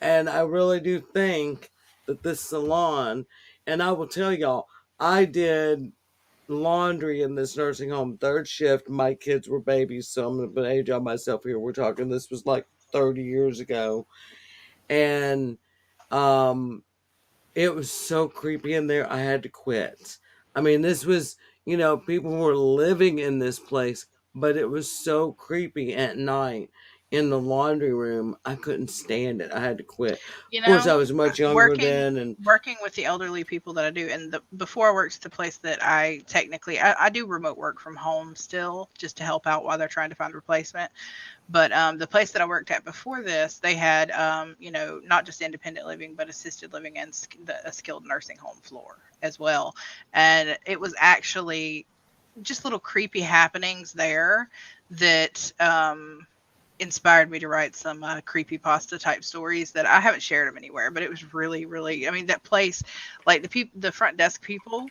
And I really do think that this salon, and I will tell y'all, I did laundry in this nursing home third shift. My kids were babies, so I'm going to age on myself here. We're talking, this was like 30 years ago. And um, it was so creepy in there, I had to quit. I mean, this was, people were living in this place, but it was so creepy at night in the laundry room. I couldn't stand it. I had to quit. You Of course, I know, was much younger working then, and working with the elderly people that I do, and before I worked at the place that I do remote work from home still, just to help out while they're trying to find a replacement. But the place that I worked at before this, they had not just independent living, but assisted living and a skilled nursing home floor as well. And it was actually just little creepy happenings there that inspired me to write some creepy pasta type stories that I haven't shared them anywhere. But it was really, really. I mean, that place, like the front desk people,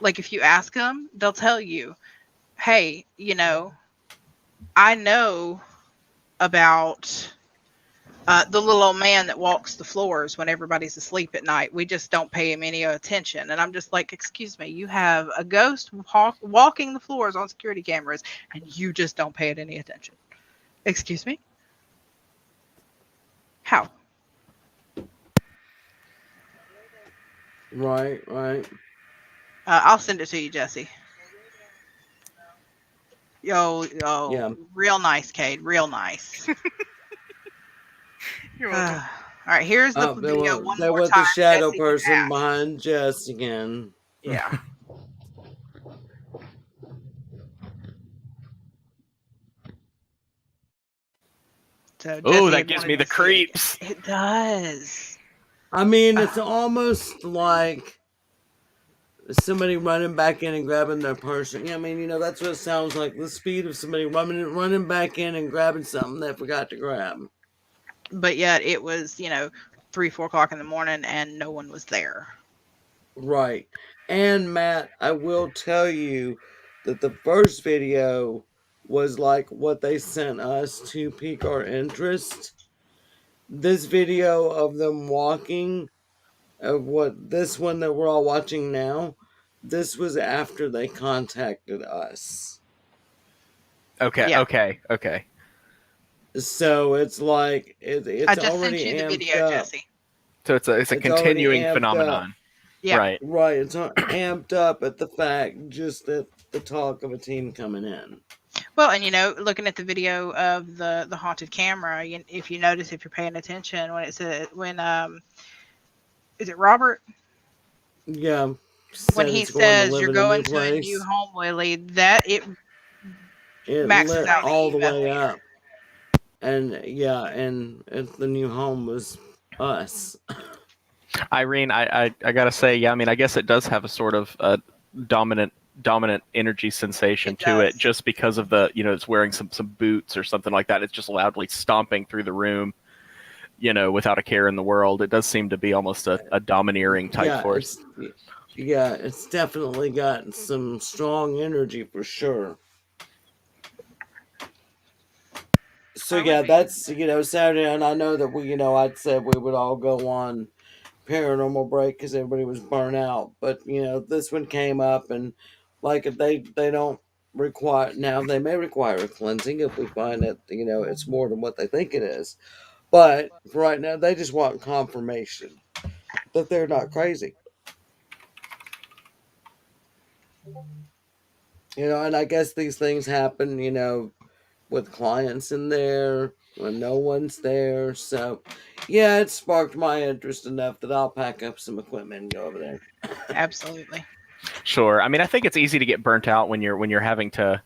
like if you ask them, they'll tell you, "Hey, I know about." The little old man that walks the floors when everybody's asleep at night. We just don't pay him any attention. And I'm just like, excuse me, you have a ghost walking the floors on security cameras, and you just don't pay it any attention. Excuse me? How? right, right. I'll send it to you, Jesse. Yo, Yeah. real nice, Cade. Real nice. you're welcome. All right, here's the They video went, one they more went the time. shadow Jesse can person ask. behind Jess again. Yeah. So Oh, Jesse that had gives wanted me to the see it again. creeps. It does. I mean, it's Uh, almost like somebody running back in and grabbing their purse. Yeah, I mean, that's what it sounds like. The speed of somebody running back in and grabbing something they forgot to grab. but yet it was 3, 4 o'clock in the morning and no one was there. Right. And Matt, I will tell you that the first video was like what they sent us to pique our interest. This video of them walking, of what this one that we're all watching now, this was after they contacted us. Okay, Yeah, okay, okay. So it's like I it's just sent already you the amped video, up. Jesse. So it's a It's already continuing amped up. phenomenon, Yeah. right? Right, it's amped up at the fact just that the talk of a team coming in. Well, and looking at the video of the haunted camera, if you notice, if you're paying attention, when it said when is it Robert, Yeah, when said he it's going to says you're live in a new going to a new place. home, Willie, that it It maxes lit out the all the EMF way meter. up, and yeah, and the new home was us. Irene, I gotta say, yeah. I mean, I guess it does have a sort of dominant dominant energy sensation It to it, does. just because of the it's wearing some boots or something like that. It's just loudly stomping through the room, without a care in the world. It does seem to be almost a domineering type Yeah, force. it's definitely got some strong energy for sure. So All right, let yeah, me. that's Saturday, and I know that I'd said we would all go on paranormal break because everybody was burnt out, but this one came up, and like they don't require, now they may require a cleansing if we find that it's more than what they think it is, but for right now they just want confirmation that they're not crazy, and I guess these things happen with clients in there when no one's there. So yeah, it sparked my interest enough that I'll pack up some equipment and go over there. Absolutely. Sure. I mean, I think it's easy to get burnt out when you're having to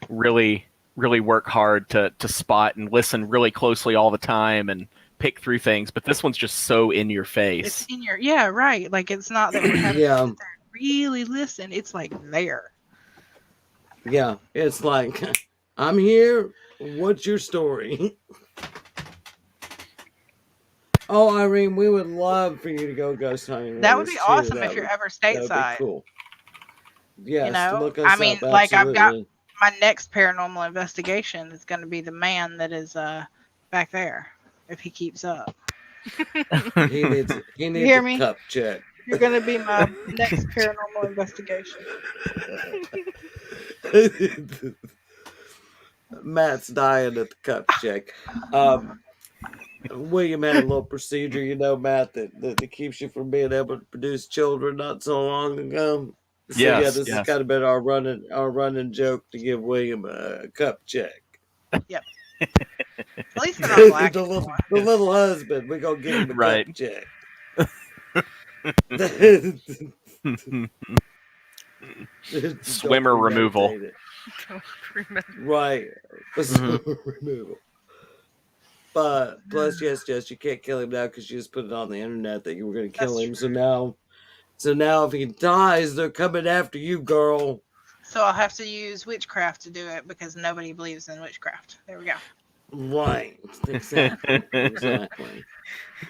really really work hard to spot and listen really closely all the time and pick through things. But this one's just so in your It's face. in your right. Like it's not that we're having to Yeah, sit there and really listen. It's like there. yeah. It's like, I'm here. What's your story? Oh, Irene, we would love for you to go ghost hunting with That would us be too. awesome if you're ever That would be stateside. cool. You Yes, know, look I us mean, up. like I've got Absolutely. my next paranormal investigation is going to be the man that is back there if he keeps up. He needs You a hear me? cup check. You're going to be my next paranormal investigation. Matt's dying at the cup check. William had a little procedure, Matt, that keeps you from being able to produce children not so long ago. So yeah, Yes, this has yes. kind of been our running joke to give William a cup check. Yep. At least they're not black the anymore. little husband, we're gonna give him a Right. cup check. Swimmer removal. Don't remember. Right. Mhm. Removal. But plus, yes, you can't kill him now because you just put it on the internet that you were going to kill That's him. So now, if he dies, they're coming after you, girl. So I'll have to use witchcraft to do it because nobody believes in witchcraft. There we go. Right. Exactly. Exactly.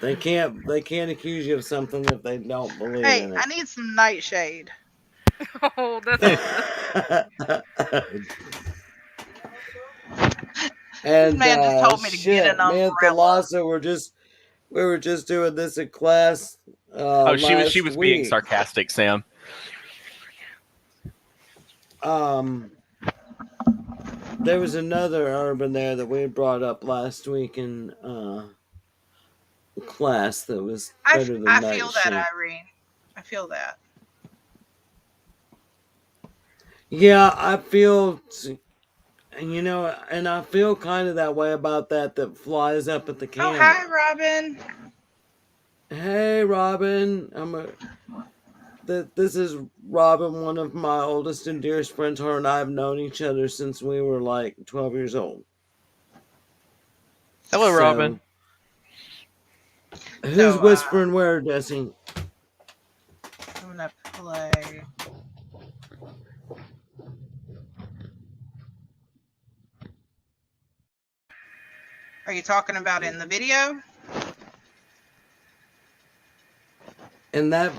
They can't accuse you of something if they don't believe Hey, in I need some nightshade. Oh, that's it. This And man just told me to get an me and umbrella. Thalassa we were just doing this in class Oh, she last was being week. sarcastic, Sam. There was another urban there that we had brought up last week in class that was better than I night feel shift. that, Irene. I feel that. Yeah, I feel, and I feel kind of that way about that flies up at the Oh, camera. hi, Robin. Hey, Robin. This is Robin, one of my oldest and dearest friends. Her and I have known each other since we were like 12 years old. Hello, Robin. Who's whispering where, Desi? I'm gonna play. Are you talking about in the video? And that.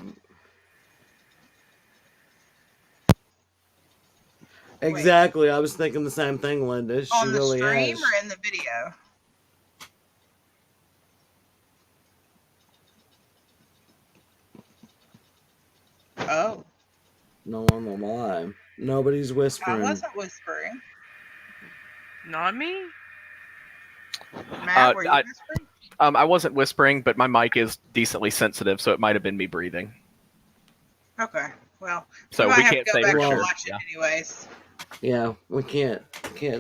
Exactly. Wait. I was thinking the same thing, Linda. She on the really stream has. or in the video? Oh. No, on the live. Nobody's whispering. I wasn't whispering. Not me. Matt, were you whispering? I wasn't whispering, but my mic is decently sensitive, so it might have been me breathing. Okay. Well, so we can't say for sure. Watch it anyways. Yeah, we can't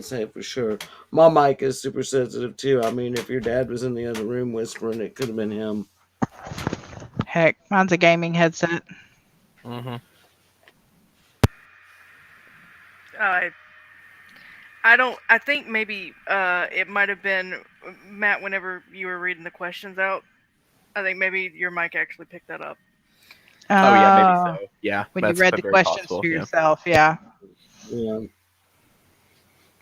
say for sure. My mic is super sensitive too. I mean, if your dad was in the other room whispering, it could have been him. Heck, mine's a gaming headset. Mm-hmm. I think maybe it might have been Matt whenever you were reading the questions out. I think maybe your mic actually picked that up. Oh yeah, maybe so. Yeah. When you read the questions to yourself, yeah. Yeah.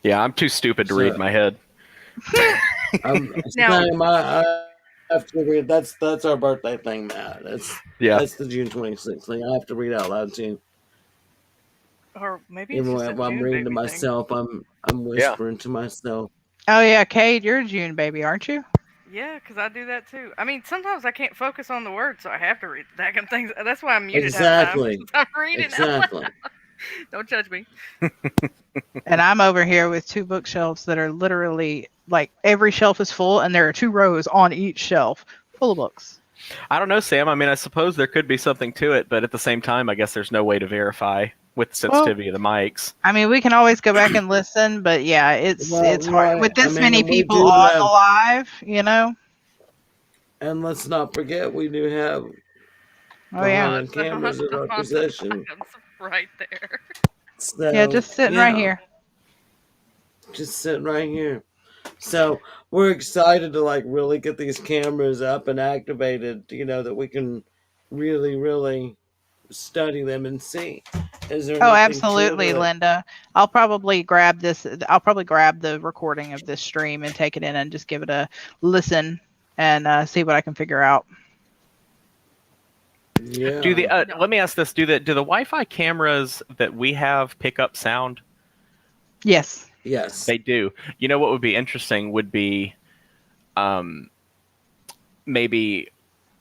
Yeah, I'm too stupid to read my head. I have to read. That's our birthday thing, Matt. That's the June 26th thing. I have to read out loud too. Or maybe even it's when I'm reading to myself, I'm whispering to myself. Oh yeah, Cade, you're a June baby, aren't you? Yeah, because I do that too. I mean, sometimes I can't focus on the words, so I have to read that kind of things. That's why I'm muted. Exactly. I'm reading. Exactly. Don't judge me. And I'm over here with two bookshelves that are literally like every shelf is full, and there are 2 rows on each shelf full of books. I don't know, Sam. I mean, I suppose there could be something to it, but at the same time, I guess there's no way to verify with the sensitivity of the mics. I mean, we can always go back and listen, but yeah, it's hard with this many people on the live, you know. And let's not forget, we do have cameras in our possession. right there. Yeah, So just sitting right yeah, here. just sitting right here. So we're excited to like really get these cameras up and activated, that we can really, really study them and see. Is there Oh, anything to absolutely, it? Linda. I'll probably grab this. I'll probably grab the recording of this stream and take it in and just give it a listen and see what I can figure out. Do the Yeah. let me ask this: do the Wi-Fi cameras that we have pick up sound? Yes. Yes. They do. You know what would be interesting would be um, maybe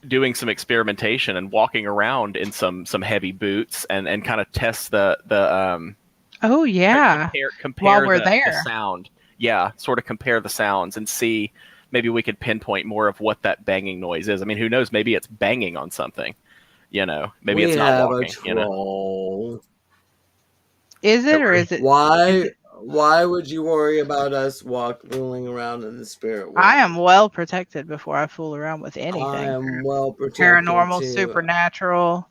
doing some experimentation and walking around in some heavy boots and kind of test the Oh, yeah. While compare we're the there. sound. Yeah, sort of compare the sounds and see maybe we could pinpoint more of what that banging noise is. I mean, who knows? Maybe it's banging on something. Maybe We it's not have a walking. troll. Is it or is it? Is Why it? why would you worry about us fooling around in the spirit I world? am well protected before I fool around with I anything. am well protected Paranormal, too. supernatural.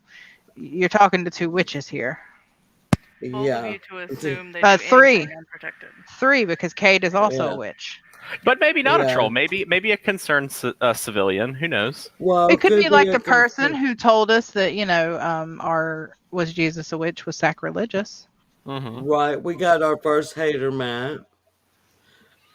You're talking to two witches here. Bold of Yeah. you to assume they do anything Three. unprotected. Three, because Kate is also a Yeah. witch. But maybe not a Yeah. troll. Maybe a concerned civilian. Who knows? Well, It could could be be like a the person who told us that, our was Jesus a witch was sacrilegious. Hmm. right. We got our first hater, Matt.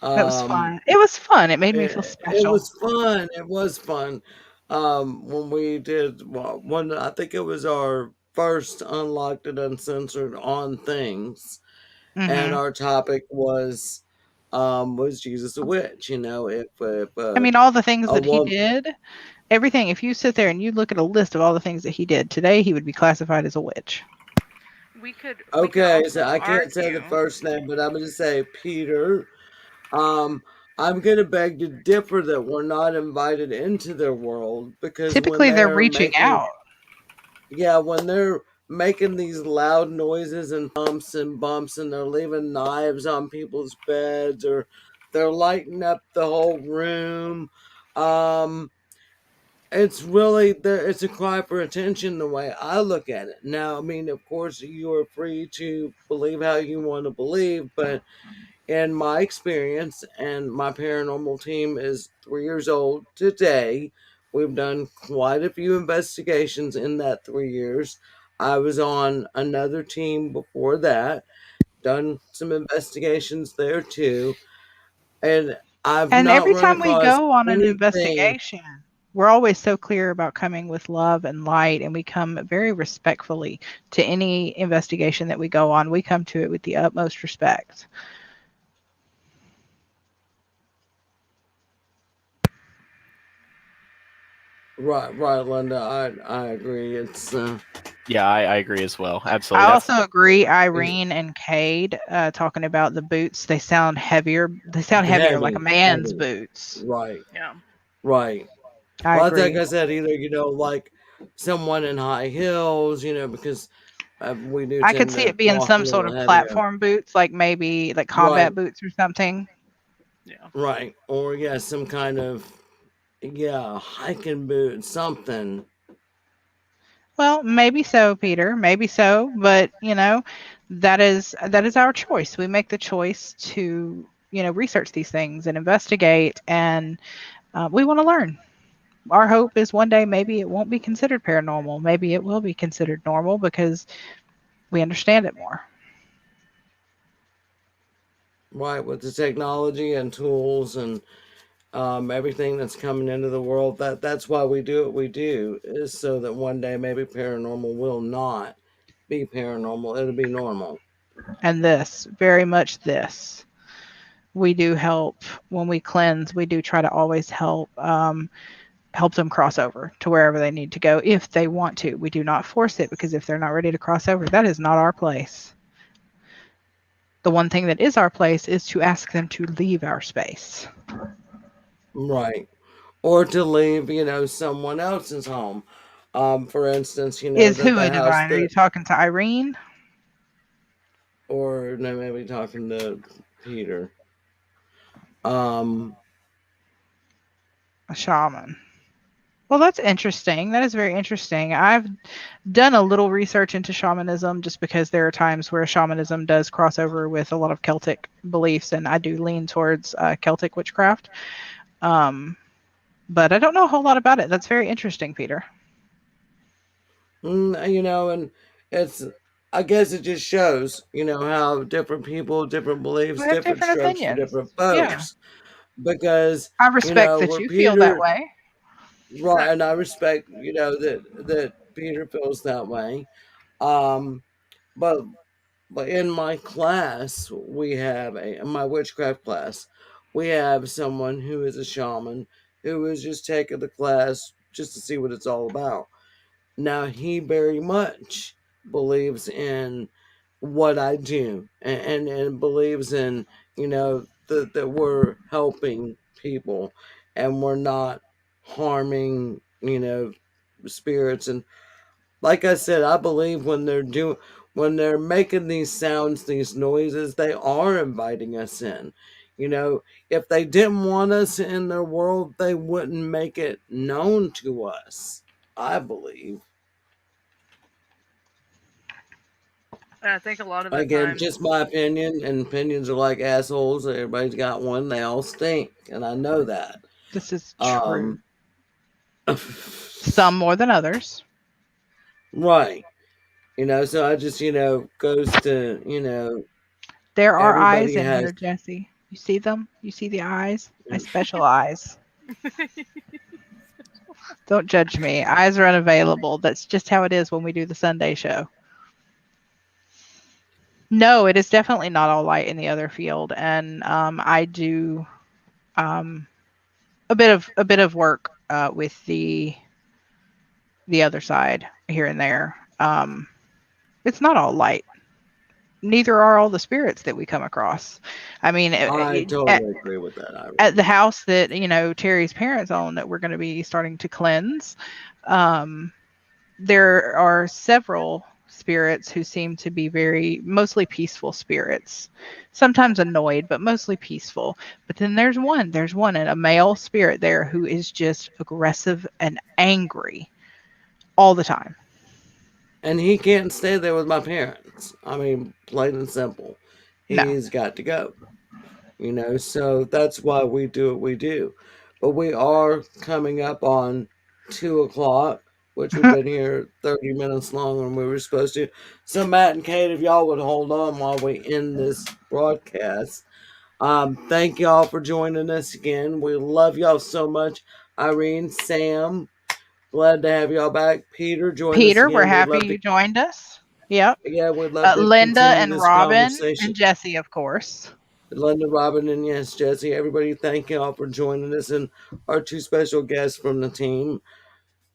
That was Um, fun. It was fun. It made me feel it special. was fun. It was fun. When we did one, I think it was our first unlocked and uncensored on things, and Hmm. our topic was Jesus a witch? If I mean, all the things a that he woman. did, everything. If you sit there and you look at a list of all the things that he did today, he would be classified as a witch. We could Okay, so also I can't say the argue. first name, but I'm going to say Peter. Um, I'm going to beg to differ that we're not invited into their world because when Typically, they're they're reaching making, out. yeah, when they're making these loud noises and thumps and bumps and they're leaving knives on people's beds or they're lighting up the whole room, um, it's really it's a cry for attention the way I look at it. Now, I mean, of course, you are free to believe how you want to believe, but in my experience, and my paranormal team is 3 years old today. We've done quite a few investigations in that 3 years. I was on another team before that, done some investigations there too, and I've And not every run time we across go on an anything. investigation, we're always so clear about coming with love and light, and we come very respectfully to any investigation that we go on. We come to it with the utmost respect. Right, right, Linda. I agree. It's Yeah, I agree as well. I Absolutely. also agree, Irene and Cade, talking about the boots. They sound heavier. They sound heavier, like a heavy, man's heavy. boots. Right, Yeah. right. I Well, I think agree. I said either, like someone in high heels, because we do I could tend see to it being walk a some sort little of heavier. platform boots, like maybe like Right, combat boots or something. Yeah. right. Or, yeah, some kind of, yeah, hiking boot, something. Well, maybe so, Peter. Maybe so, but that is our choice. We make the choice to research these things and investigate, and we want to learn. Our hope is one day maybe it won't be considered paranormal. Maybe it will be considered normal because we understand it more. Right, with the technology and tools and everything that's coming into the world. That's why we do what we do, is so that one day maybe paranormal will not be paranormal. It'll be normal. And this, very much this, we do help when we cleanse. We do try to always help them cross over to wherever they need to go if they want to. We do not force it because if they're not ready to cross over, that is not our place. The one thing that is our place is to ask them to leave our space. Right. Or to leave, someone else's home. For instance, Is that who the a house divine? Are you that, talking to Irene? or no, maybe talking to Peter. Um, A shaman. Well, that's interesting. That is very interesting. I've done a little research into shamanism just because there are times where shamanism does cross over with a lot of Celtic beliefs, and I do lean towards Celtic witchcraft. Um, but I don't know a whole lot about it. That's very interesting, Peter. And it's, I guess it just shows, how different people, different We beliefs, have different different strokes for opinions. different Yeah. folks. Because, I respect that where you feel that Peter, way. right, and I respect, that Peter feels that way. Um, but in my class, in my witchcraft class, we have someone who is a shaman who is just taking the class just to see what it's all about. Now, he very much believes in what I do, and believes in, that we're helping people and we're not harming, spirits. And like I said, I believe when they're making these sounds, these noises, they are inviting us in. If they didn't want us in their world, they wouldn't make it known to us, I believe. And I think a lot of the Again, time, just my opinion, and opinions are like assholes. Everybody's got one. They all stink, and I know that. This is true. Um, Some more than others. right. So I just, goes to, There are eyes everybody in has. here, Jesse. You see them? You see the eyes? My special eyes. Don't judge me. Eyes are unavailable. That's just how it is when we do the Sunday show. No, it is definitely not all light in the other field, and I do um, a bit of work with the other side here and there. It's not all light. Neither are all the spirits that we come across. I mean, I at, totally agree with that, at the Irene. house that Terry's parents own that we're going to be starting to cleanse, um, there are several spirits who seem to be mostly peaceful spirits, sometimes annoyed, but mostly peaceful. But then there's one, and a male spirit there who is just aggressive and angry all the time. And he can't stay there with my parents. I mean, plain and simple. No. He's got to go. So that's why we do what we do. But we are coming up on 2 o'clock, which we've been here 30 minutes longer than we were supposed to. So Matt and Kate, if y'all would hold on while we end this broadcast. Thank y'all for joining us again. We love y'all so much. Irene, Sam, glad to have y'all back. Peter, join us Peter, we're again. We'd happy love to, you joined us. Yep. yeah, we'd love to Linda continue and this Robin and conversation. Jesse, of course. Linda, Robin, and yes, Jesse. Everybody, thank y'all for joining us, and our two special guests from the team,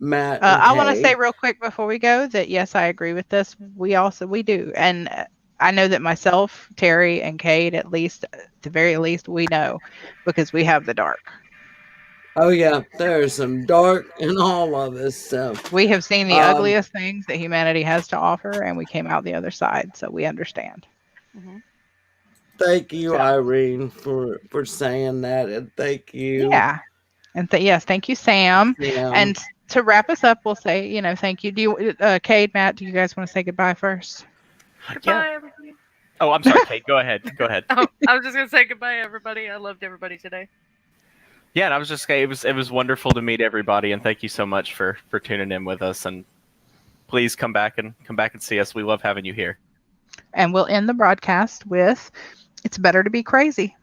Matt and I want to say Kay. real quick before we go that yes, I agree with this. We do, and I know that myself, Terry, and Kate, at the very least, we know because we have the dark. Oh yeah, there's some dark in all of us. So, We have seen the um, ugliest things that humanity has to offer, and we came out the other side, so we understand. hmm thank you, So Irene, for saying that, and thank you, yeah, and yes, thank you, Sam. Sam. And to wrap us up, we'll say thank you. Do you, Kate, Matt? Do you guys want to say goodbye first? Yeah. goodbye, everybody. Oh, I'm sorry, Kate. Go ahead. Go ahead. Oh, I was just gonna say goodbye, everybody. I loved everybody today. Yeah, and I was just it was wonderful to meet everybody, and thank you so much for tuning in with us. And please come back and see us. We love having you here. And we'll end the broadcast with "It's better to be crazy."